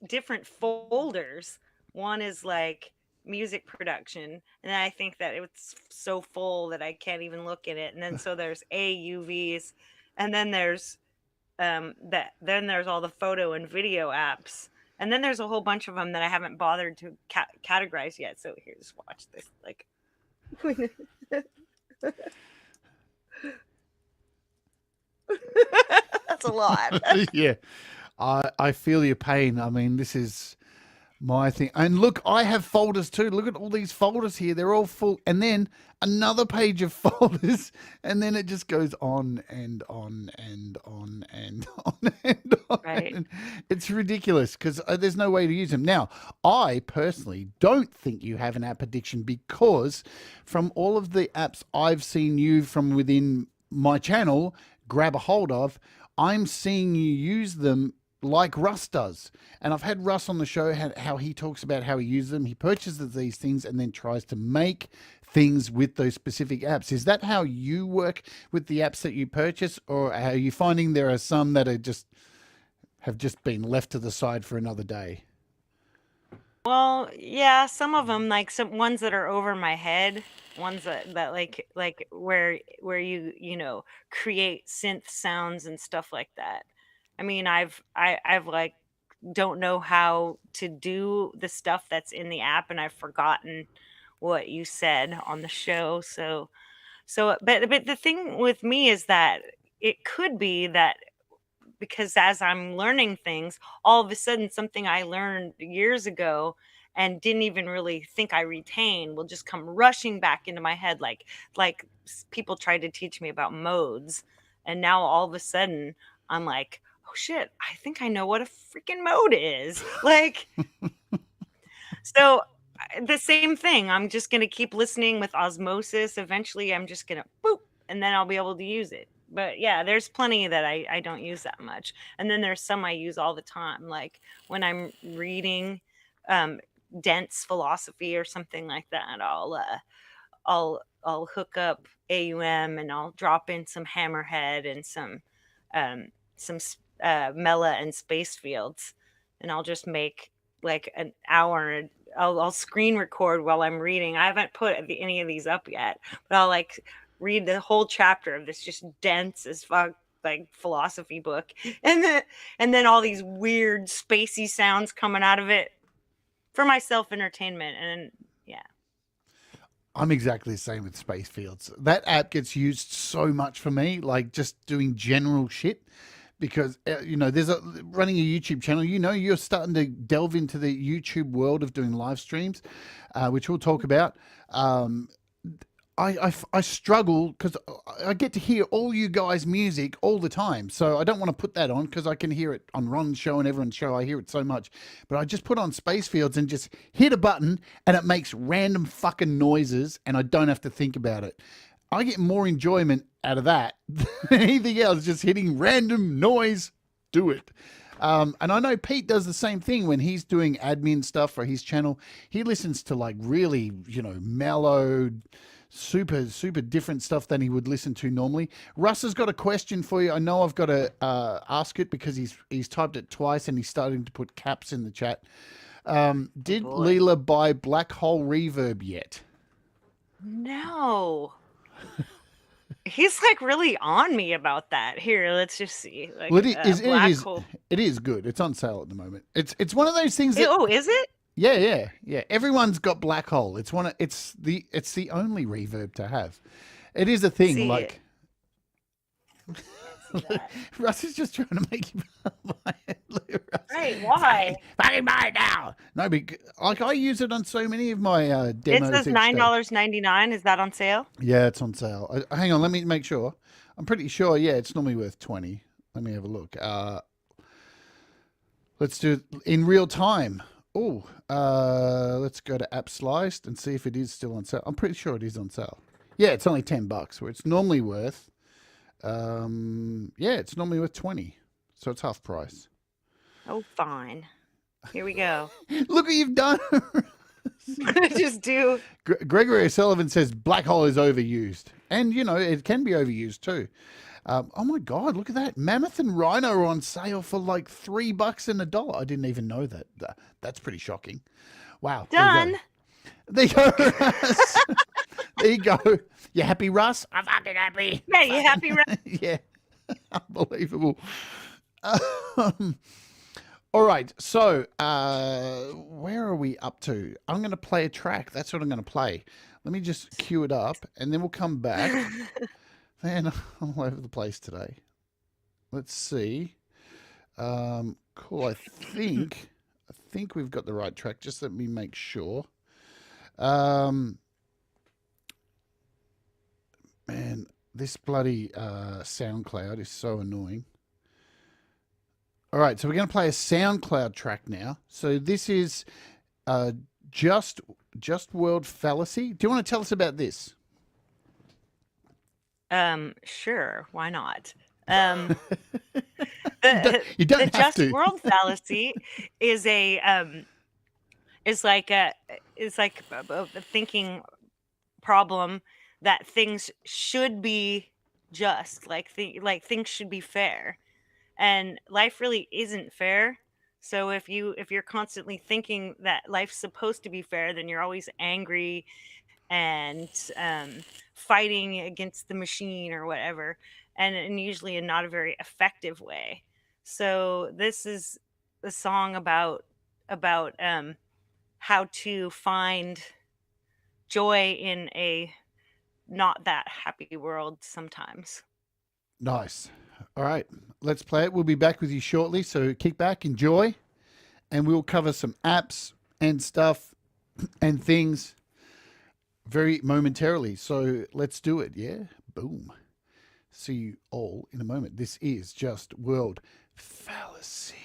different folders. One is like music production, and I think that it's so full that I can't even look at it. And then so there's AUVs, and then there's then there's all the photo and video apps, and then there's a whole bunch of them that I haven't bothered to categorize yet. So here, just watch this. Like, that's a lot. Yeah, I feel your pain. I mean, this is my thing. And look, I have folders too. Look at all these folders here. They're all full. And then another page of folders. And then it just goes on and on and on and on and on. Right. And it's ridiculous because there's no way to use them. Now, I personally don't think you have an app addiction because from all of the apps I've seen you from within my channel grab a hold of, I'm seeing you use them like Russ does. And I've had Russ on the show, how he talks about how he uses them. He purchases these things and then tries to make things with those specific apps. Is that how you work with the apps that you purchase, or are you finding there are some that are have just been left to the side for another day? Well, yeah, some of them, like some ones that are over my head, ones that like where you create synth sounds and stuff like that. I mean, I've like don't know how to do the stuff that's in the app, and I've forgotten what you said on the show. But the thing with me is that it could be that because as I'm learning things, all of a sudden something I learned years ago and didn't even really think I retained will just come rushing back into my head, like people tried to teach me about modes, and now all of a sudden I'm like, oh shit, I think I know what a freaking mode is. Like, so the same thing. I'm just gonna keep listening with osmosis. Eventually, I'm just gonna boop, and then I'll be able to use it. But yeah, there's plenty that I don't use that much. And then there's some I use all the time. Like when I'm reading dense philosophy or something like that, I'll hook up AUM and I'll drop in some hammerhead and some Mela and space fields, and I'll just make like an hour. I'll screen record while I'm reading. I haven't put any of these up yet, but I'll like read the whole chapter of this just dense as fuck like philosophy book, and then all these weird spacey sounds coming out of it for my self entertainment. And yeah, I'm exactly the same with space fields. That app gets used so much for me, like just doing general shit. Because there's running a YouTube channel. You're starting to delve into the YouTube world of doing live streams, which we'll talk about. I struggle because I get to hear all you guys' music all the time. So I don't want to put that on because I can hear it on Ron's show and everyone's show. I hear it so much. But I just put on Space Fields and just hit a button and it makes random fucking noises and I don't have to think about it. I get more enjoyment out of that than anything else, just hitting random noise, do it. And I know Pete does the same thing when he's doing admin stuff for his channel. He listens to like really, mellow, super different stuff than he would listen to normally. Russ has got a question for you. I know I've got to ask it because he's typed it twice and he's starting to put caps in the chat. Did Leela buy Black Hole Reverb yet? no. He's like really on me about that. Here, let's just see. Like, Well, Black Hole. it is good. It's on sale at the moment. It's one of those things that Oh, is it? yeah. Everyone's got Black Hole. It's the only reverb to have. It is a thing. See like it. Russ is just trying to make you buy it. Right? Why? Fucking buy it now. No, like I use it on so many of my It demos. says each day. $9.99. Is that on sale? Yeah, it's on sale. Hang on, let me make sure. I'm pretty sure. Yeah, it's normally worth $20. Let me have a look. Let's do it in real time. Oh, let's go to App Sliced and see if it is still on sale. I'm pretty sure it is on sale. Yeah, it's only $10, where it's normally worth. It's normally worth 20, so it's half price. Oh, fine. Here we go. Look what you've done. Just do. Gregory O'Sullivan says Black Hole is overused, and it can be overused too. Oh my God, look at that! Mammoth and Rhino are on sale for like $3 and $1. I didn't even know that. That's pretty shocking. Wow. Done. There you go, Russ. There you go. You happy, Russ? I'm fucking happy. Yeah, you happy? Yeah. Unbelievable. All right. So, where are we up to? I'm going to play a track. That's what I'm going to play. Let me just cue it up, and then we'll come back. Man, I'm all over the place today. Let's see. Cool. I think we've got the right track. Just let me make sure. Man, this bloody SoundCloud is so annoying. All right, so we're going to play a SoundCloud track now. So this is Just World Fallacy. Do you want to tell us about this? Sure, why not? You don't, The you the don't have just to. world fallacy is a is like a a thinking problem that things should be just like things should be fair, and life really isn't fair. So if you're constantly thinking that life's supposed to be fair, then you're always angry and fighting against the machine or whatever, and usually in not a very effective way. So this is a song about how to find joy in a not that happy world sometimes. Nice. All right, let's play it. We'll be back with you shortly, so kick back, enjoy, and we'll cover some apps and stuff and things very momentarily. So let's do it, yeah? Boom. See you all in a moment. This is Just World Fallacy.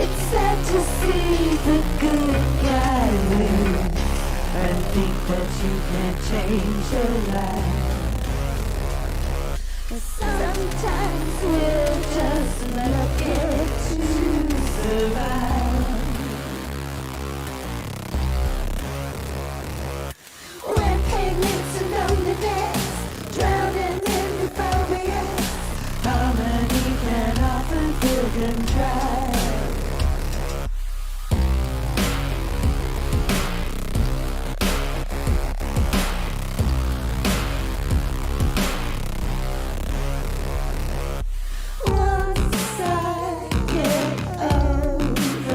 It's sad to see the good guy win and think that you can change your life. Sometimes we're just lucky to survive. When payments and loneliness, drowning in euphoria, harmony can often feel contrived. Once I get over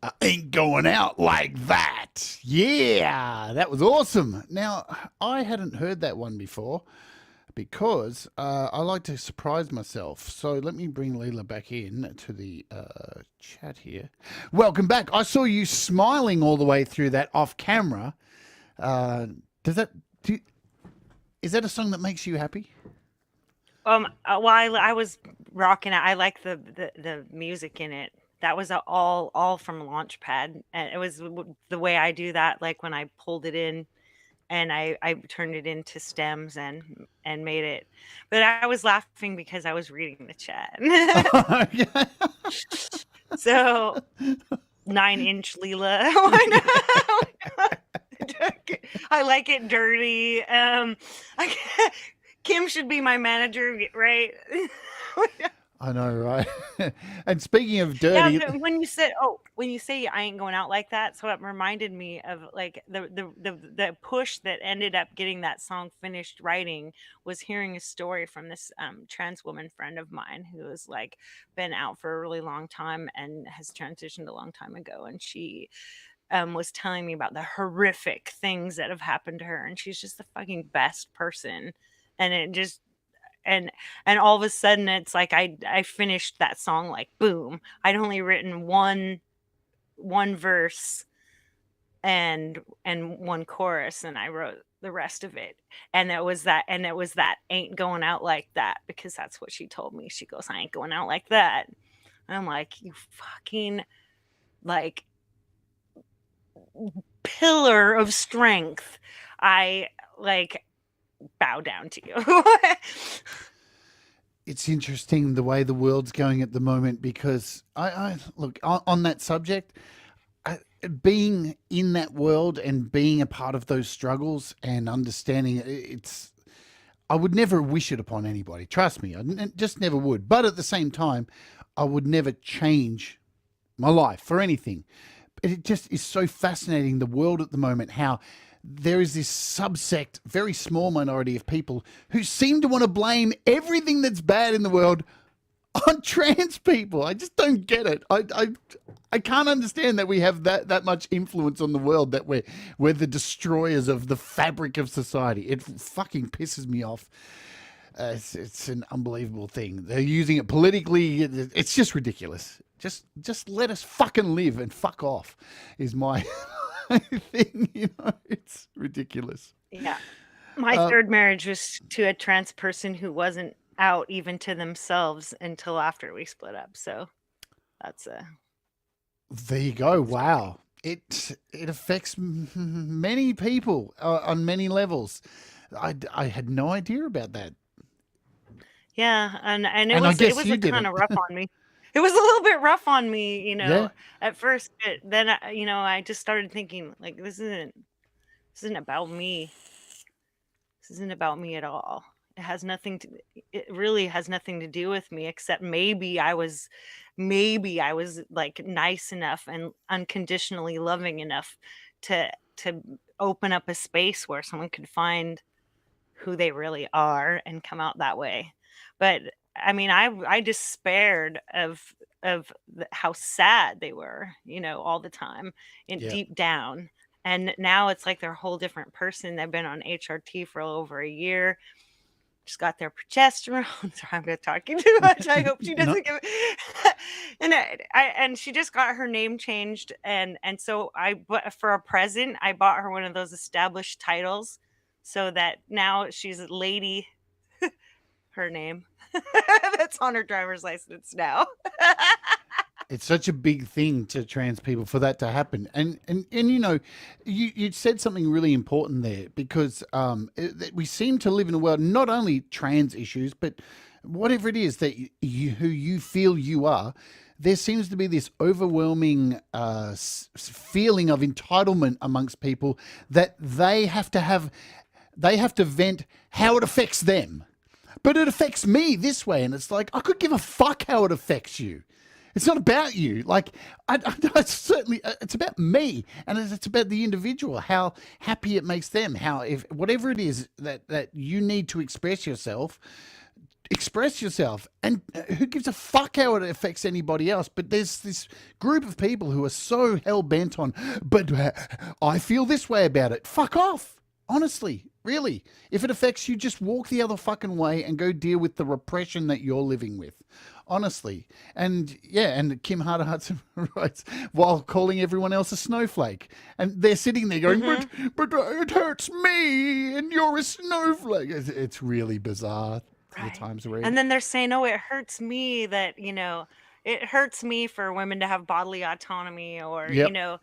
I ain't going out like that. Yeah, that was awesome. Now, I hadn't heard that one before because I like to surprise myself. So let me bring Leela back in to the chat here. Welcome back. I saw you smiling all the way through that off camera. Is that a song that makes you happy? Well, I was rocking it. I like the music in it. That was all from Launchpad, and it was the way I do that. Like when I pulled it in, and I turned it into stems and made it. But I was laughing because I was reading the chat. So 9-inch Leela. I like it dirty. Kim should be my manager, right? I know, right? And speaking of dirty, Yeah, when you say I ain't going out like that, so it reminded me of like the push that ended up getting that song finished writing was hearing a story from this trans woman friend of mine who has like been out for a really long time and has transitioned a long time ago, and she was telling me about the horrific things that have happened to her, and she's just the fucking best person, and it just and all of a sudden it's like I finished that song like boom. I'd only written one verse and one chorus, and I wrote the rest of it, and it was that ain't going out like that, because that's what she told me. She goes, I ain't going out like that. And I'm like, you fucking like pillar of strength. I like bow down to you. It's interesting the way the world's going at the moment, because I look on that subject, being in that world and being a part of those struggles and understanding it's, I would never wish it upon anybody. Trust me, I just never would. But at the same time, I would never change my life for anything. It just is so fascinating, the world at the moment, how there is this subsect, very small minority of people who seem to want to blame everything that's bad in the world on trans people. I just don't get it. I can't understand that we have that much influence on the world, that we're the destroyers of the fabric of society. It fucking pisses me off. It's an unbelievable thing. They're using it politically. It's just ridiculous. Just let us fucking live and fuck off is my thing. It's ridiculous. Yeah. My third marriage was to a trans person who wasn't out even to themselves until after we split up. So that's there you go. Wow. It affects many people on many levels. I had no idea about that. Yeah, and it was kind of rough on me. It was a little bit rough on me, at first. But then, I just started thinking, like, this isn't about me. This isn't about me at all. It really has nothing to do with me, except maybe I was like nice enough and unconditionally loving enough to open up a space where someone could find who they really are and come out that way. But I mean, I despaired of how sad they were, all the time and deep down. And now it's like they're a whole different person. They've been on HRT for over a year. Just got their progesterone. Sorry, I'm talking too much. I hope she doesn't give it. And she just got her name changed. And so for a present, I bought her one of those established titles, so that now she's Lady. Her name that's on her driver's license now. It's such a big thing to trans people for that to happen. And you said something really important there, because we seem to live in a world, not only trans issues, but whatever it is that who you feel you are, there seems to be this overwhelming feeling of entitlement amongst people that they have to vent how it affects them. But it affects me this way. And it's like, I could give a fuck how it affects you. It's not about you. Like, it's about me. And it's about the individual, how happy it makes them, how, if whatever it is that you need to express yourself, express yourself. And who gives a fuck how it affects anybody else? But there's this group of people who are so hell-bent on, but I feel this way about it. Fuck off. Honestly, really. If it affects you, just walk the other fucking way and go deal with the repression that you're living with. Honestly. And yeah, and Kim Harder Hudson writes, while calling everyone else a snowflake. And they're sitting there going, but it hurts me and you're a snowflake. It's really bizarre. The times we're in. And then they're saying, "Oh, it hurts me that it hurts me for women to have bodily autonomy," or Yep.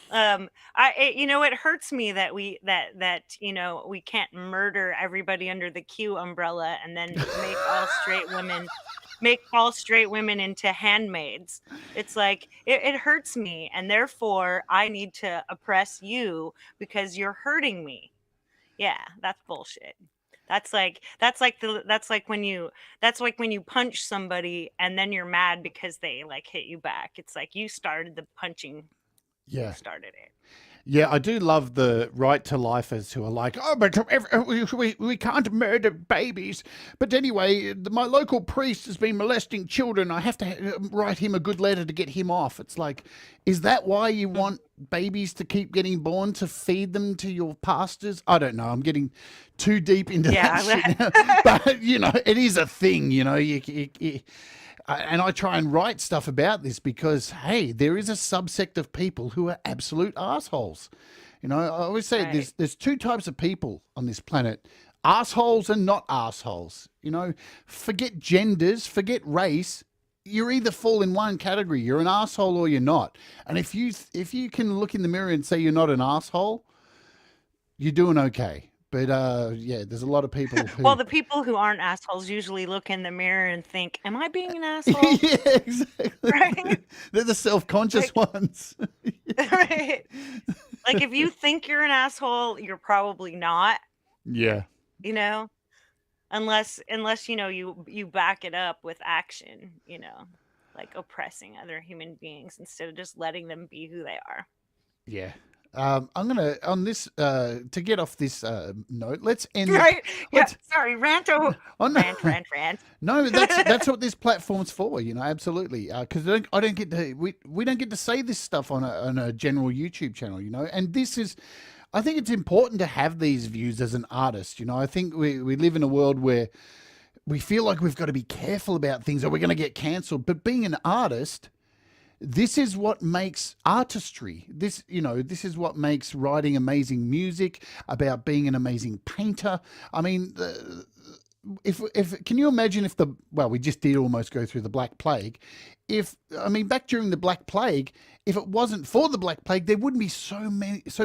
it hurts me that we can't murder everybody under the Q umbrella and then make all straight women into handmaids. It's like it hurts me, and therefore I need to oppress you because you're hurting me. Yeah, that's bullshit. That's like when you punch somebody and then you're mad because they like hit you back. It's like you started the punching. Yeah. You started it. Yeah, I do love the right to lifers who are like, oh, but we can't murder babies. But anyway, my local priest has been molesting children. I have to write him a good letter to get him off. It's like, is that why you want babies to keep getting born, to feed them to your pastors? I don't know. I'm getting too deep into that shit now. But, it is a thing, and I try and write stuff about this because, hey, there is a subsect of people who are absolute assholes. I always say there's two types of people on this planet, assholes and not assholes. Forget genders, forget race. You either fall in one category. You're an asshole or you're not. And if you can look in the mirror and say you're not an asshole, you're doing okay. But there's a lot of people who... Well, the people who aren't assholes usually look in the mirror and think, am I being an asshole? Yeah, exactly. Right? They're the self-conscious ones. Right. Like, if you think you're an asshole, you're probably not. Yeah. Unless you back it up with action, like oppressing other human beings instead of just letting them be who they are. Yeah. I'm gonna to get off this note. Let's end. Right? Sorry, rant. Oh, no. Rant. No, that's what this platform's for. Absolutely. Because I don't get to we don't get to say this stuff on a general YouTube channel. And this is, I think it's important to have these views as an artist. I think we live in a world where we feel like we've got to be careful about things or we're going to get cancelled. But being an artist, this is what makes artistry. This is what makes writing amazing music, about being an amazing painter. I mean, if can you imagine if we just did almost go through the Black Plague. Back during the Black Plague, if it wasn't for the Black Plague, there wouldn't be so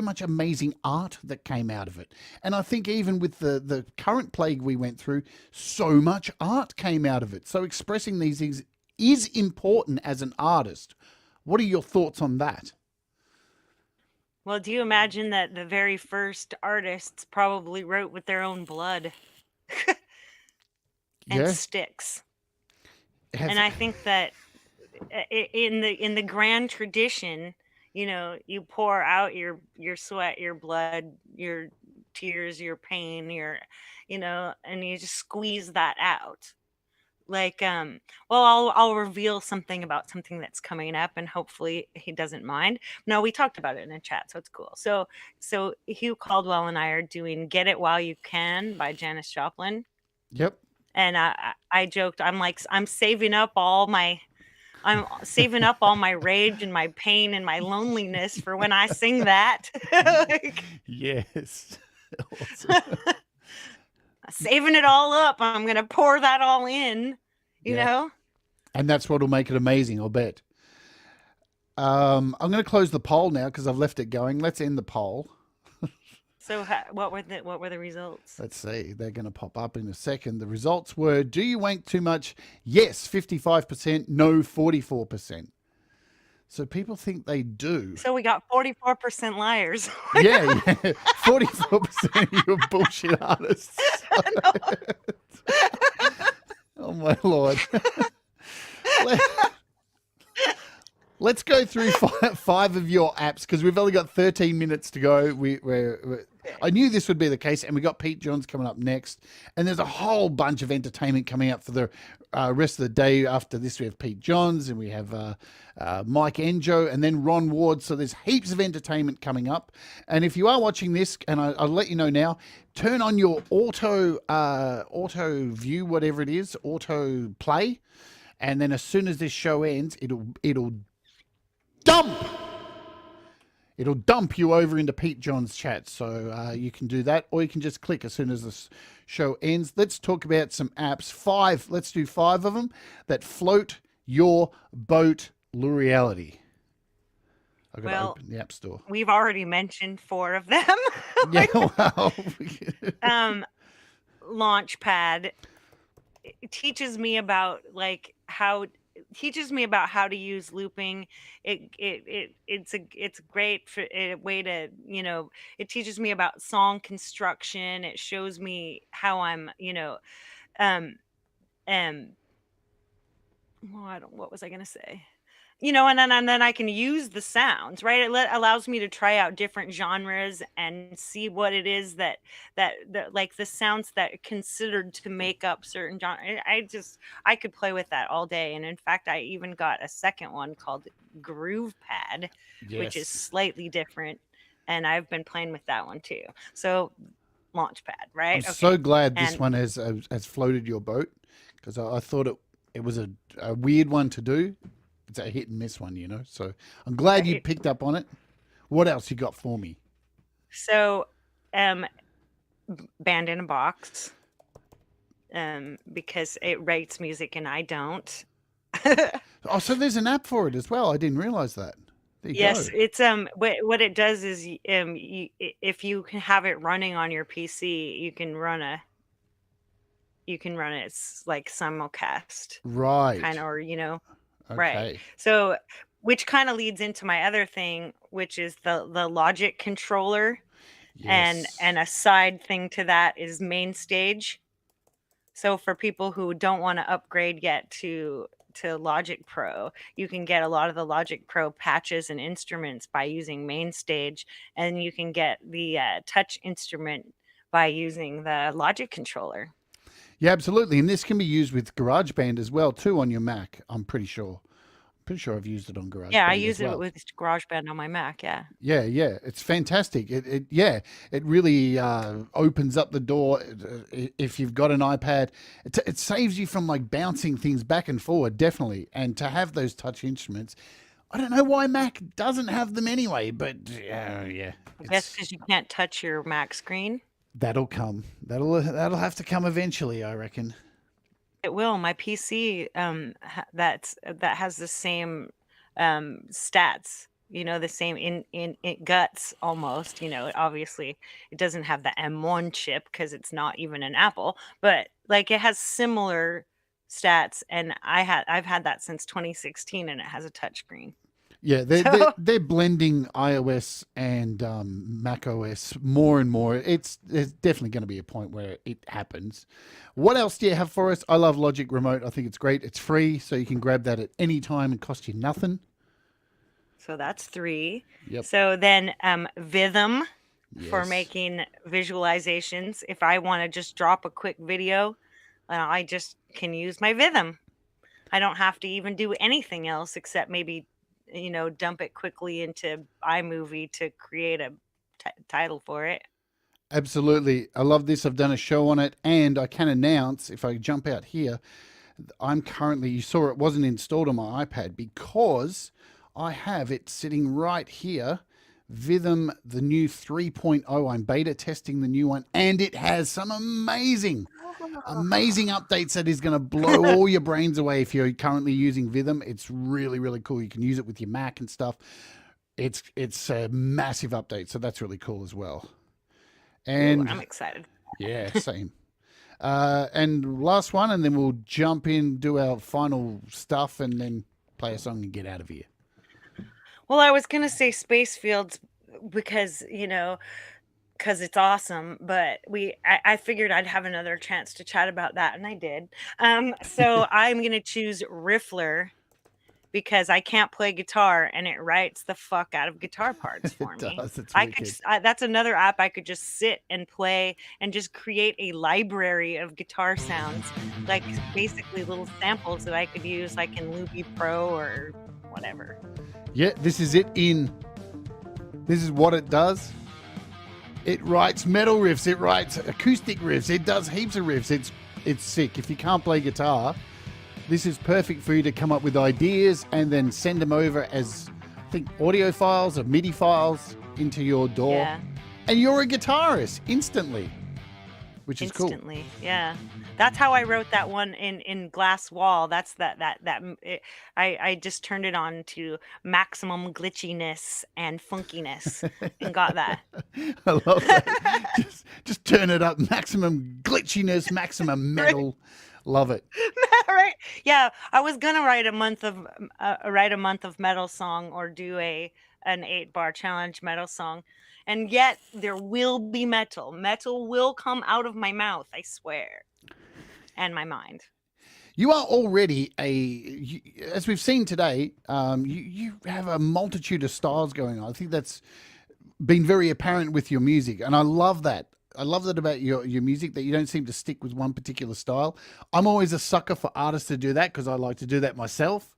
much amazing art that came out of it. And I think even with the current plague we went through, so much art came out of it. So expressing these things is important as an artist. What are your thoughts on that? Well, do you imagine that the very first artists probably wrote with their own blood and sticks? And I think that in the grand tradition, you pour out your sweat, your blood, your tears, your pain, and you just squeeze that out. Like, I'll reveal something about something that's coming up, and hopefully he doesn't mind. No, we talked about it in a chat, so it's cool. So Hugh Caldwell and I are doing "Get It While You Can" by Janis Joplin. Yep. And I joked, I'm saving up all my rage and my pain and my loneliness for when I sing that. Yes. Awesome. Saving it all up. I'm going to pour that all in, you know? And that's what will make it amazing, I'll bet. I'm going to close the poll now because I've left it going. Let's end the poll. So what were the results? Let's see. They're going to pop up in a second. The results were, do you wank too much? Yes, 55%. No, 44%. So people think they do. So we got 44% liars. Yeah. 44% you're bullshit artists. Oh my Lord. Let's go through five of your apps because we've only got 13 minutes to go. I knew this would be the case, and we got Pete Johns coming up next, and there's a whole bunch of entertainment coming up for the rest of the day. After this, we have Pete Johns, and we have Mike Enjo, and then Ron Ward. So there's heaps of entertainment coming up. And if you are watching this, and I'll let you know now, turn on your auto view, whatever it is, auto play, and then as soon as this show ends, it'll dump. It'll dump you over into Pete John's chat. So you can do that, or you can just click as soon as the show ends. Let's talk about some apps. Let's do 5 of them that float your boat. Lureeality. I've got to open the App Store. We've already mentioned 4 of them. Yeah, well. Launchpad teaches me about how to use looping. It's a great way to, it teaches me about song construction. It shows me how I'm, what was I going to say? And then I can use the sounds, right? It allows me to try out different genres and see what it is that like the sounds that are considered to make up certain genres. I could play with that all day. And in fact, I even got a second one called Groove Pad, which is slightly different. And I've been playing with that one too. So Launchpad, right? I'm so glad this one has floated your boat, because I thought it was a weird one to do. It's a hit and miss one, So I'm glad you picked up on it. What else you got for me? So, Band in a Box, because it rates music and I don't. Oh, so there's an app for it as well. I didn't realize that. There you Yes, go. it's what it does is if you can have it running on your PC, you can run it. It's like simulcast, Right. kind of, or Okay. right. So, which kind of leads into my other thing, which is the Logic controller, and a side thing to that is MainStage. So for people who don't want to upgrade yet to Logic Pro, you can get a lot of the Logic Pro patches and instruments by using MainStage, and you can get the touch instrument by using the Logic controller. Yeah, absolutely. And this can be used with GarageBand as well, too, on your Mac, I'm pretty sure. I've used it on GarageBand. Yeah, I use as well. it with GarageBand on my Mac, yeah. Yeah, it's fantastic. It really opens up the door. If you've got an iPad, it saves you from like bouncing things back and forward, definitely. And to have those touch instruments, I don't know why Mac doesn't have them anyway, but yeah. That's because you can't touch your Mac screen. That'll come. That'll have to come eventually, I reckon. It will. My PC that has the same stats, the same in guts almost. Obviously it doesn't have the M1 chip because it's not even an Apple, but like it has similar stats, and I've had that since 2016, and it has a touchscreen. Yeah, they're blending iOS and Mac OS more and more. There's definitely going to be a point where it happens. What else do you have for us? I love Logic Remote. I think it's great. It's free, so you can grab that at any time and cost you nothing. So that's 3. Yep. So then Vitham for Yes. making visualizations. If I want to just drop a quick video, I just can use my Vitham. I don't have to even do anything else except maybe dump it quickly into iMovie to create a title for it. Absolutely. I love this. I've done a show on it, and I can announce, if I jump out here, you saw it wasn't installed on my iPad because I have it sitting right here. Vitham, the new 3.0. I'm beta testing the new one, and it has some amazing updates that is going to blow all your brains away if you're currently using Vitham. It's really, really cool. You can use it with your Mac and stuff. It's a massive update, so that's really cool as well. And I'm excited. yeah, same. And last one, and then we'll jump in, do our final stuff, and then play a song and get out of here. Well, I was going to say Space Fields because, because it's awesome, but I figured I'd have another chance to chat about that, and I did. So I'm going to choose Riffler because I can't play guitar, and it writes the fuck out of guitar parts for It me. does. It's I wicked. could that's another app I could just sit and play and just create a library of guitar sounds, like basically little samples that I could use like in Luby Pro or whatever. Yeah, this is it this is what it does. It writes metal riffs, it writes acoustic riffs, it does heaps of riffs. It's sick. If you can't play guitar, this is perfect for you to come up with ideas and then send them over as, I think, audio files or MIDI files into your DAW. Yeah. And you're a guitarist instantly, which is cool. Instantly, yeah. That's how I wrote that one in Glass Wall. That's I just turned it on to maximum glitchiness and funkiness and got that. I love that. just turn it up, maximum glitchiness, maximum metal. Love it. Right? Yeah, I was gonna write a month of metal song or do an 8-bar challenge metal song, and yet there will be metal. Metal will come out of my mouth, I swear, and my mind. You are already as we've seen today, you have a multitude of styles going on. I think that's been very apparent with your music, and I love that. I love that about your music, that you don't seem to stick with one particular style. I'm always a sucker for artists to do that because I like to do that myself.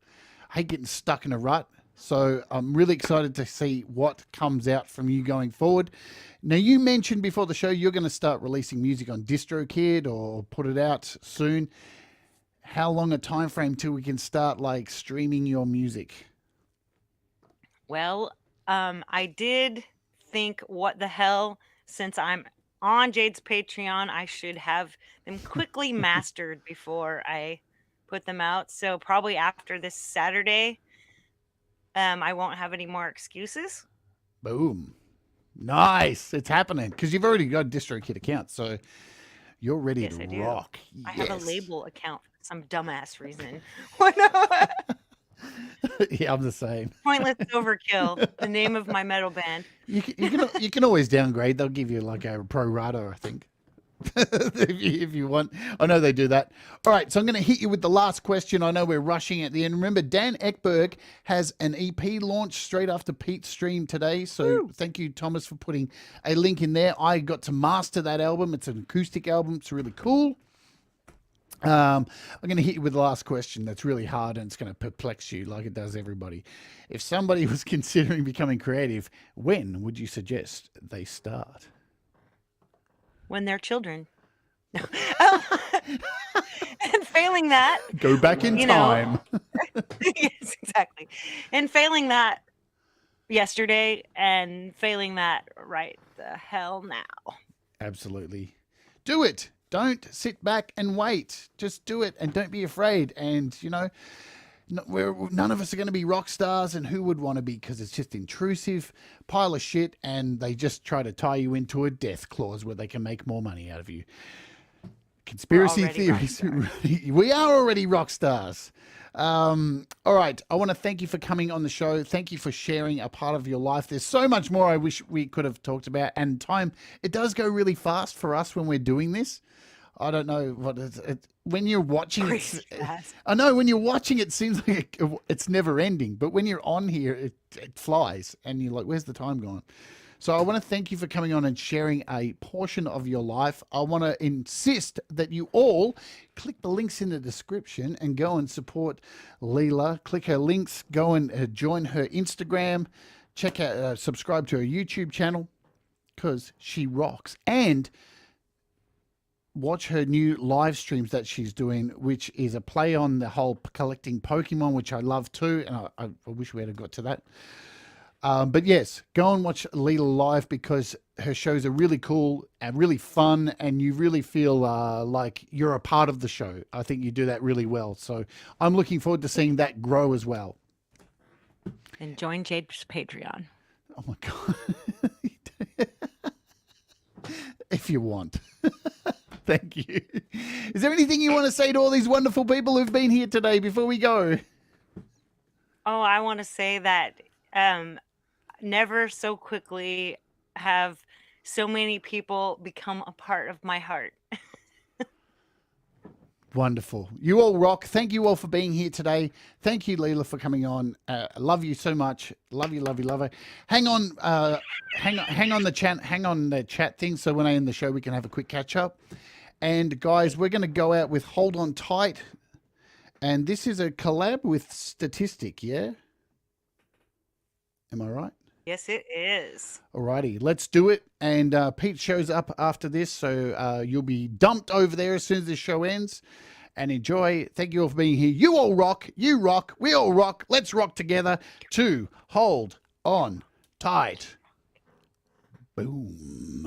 I hate getting stuck in a rut. So I'm really excited to see what comes out from you going forward. Now, you mentioned before the show you're going to start releasing music on DistroKid or put it out soon. How long a time frame till we can start like streaming your music? Well, I did think, what the hell, since I'm on Jade's Patreon, I should have them quickly mastered before I put them out. So probably after this Saturday, I won't have any more excuses. Boom. Nice. It's happening because you've already got a DistroKid account. So you're ready Yes, I to do. rock. I have a Yes. label account for some dumbass reason. Yeah, I'm the same. Pointless Overkill, the name of my metal band. You can always downgrade. They'll give you like a pro rata, I think, if you want. I know they do that. All right, so I'm going to hit you with the last question. I know we're rushing at the end. Remember, Dan Ekberg has an EP launch straight after Pete's stream today. So thank you, Thomas, for putting a link in there. I got to master that album. It's an acoustic album. It's really cool. I'm going to hit you with the last question that's really hard and it's going to perplex you like it does everybody. If somebody was considering becoming creative, when would you suggest they start? When they're children. And failing that, Go back in you know, time. yes, exactly. And failing that yesterday, and failing that right the hell now. Absolutely. Do it. Don't sit back and wait. Just do it and don't be afraid. And, you know, none of us are going to be rock stars, and who would want to be, because it's just intrusive pile of shit, and they just try to tie you into a death clause where they can make more money out of you. Conspiracy theories. We are already rock stars. All right. I want to thank you for coming on the show. Thank you for sharing a part of your life. There's so much more I wish we could have talked about, and time, it does go really fast for us when we're doing this. I don't know what when you're watching it. I know when you're watching it seems like it's never ending, but when you're on here, it flies, and you're like, where's the time gone? So I want to thank you for coming on and sharing a portion of your life. I want to insist that you all click the links in the description and go and support Leela. Click her links, go and join her Instagram, check out, subscribe to her YouTube channel, because she rocks. And watch her new live streams that she's doing, which is a play on the whole collecting Pokemon, which I love too. And I wish we had got to that. But yes, go and watch Leela live, because her shows are really cool and really fun, and you really feel like you're a part of the show. I think you do that really well. So I'm looking forward to seeing that grow as well. And join Jade's Patreon. Oh my God. If you want. Thank you. Is there anything you want to say to all these wonderful people who've been here today before we go? Oh, I want to say that never so quickly have so many people become a part of my heart. Wonderful. You all rock. Thank you all for being here today. Thank you, Leela, for coming on. Love you so much. Love you, love you, love you. Hang on, hang on the chat thing. So when I end the show, we can have a quick catch up. And guys, we're going to go out with Hold On Tight. And this is a collab with Statistic, yeah? Am I right? Yes, it is. Alrighty, let's do it. And Pete shows up after this, so you'll be dumped over there as soon as this show ends. And enjoy. Thank you all for being here. You all rock. You rock. We all rock. Let's rock together to Hold On Tight. Boom.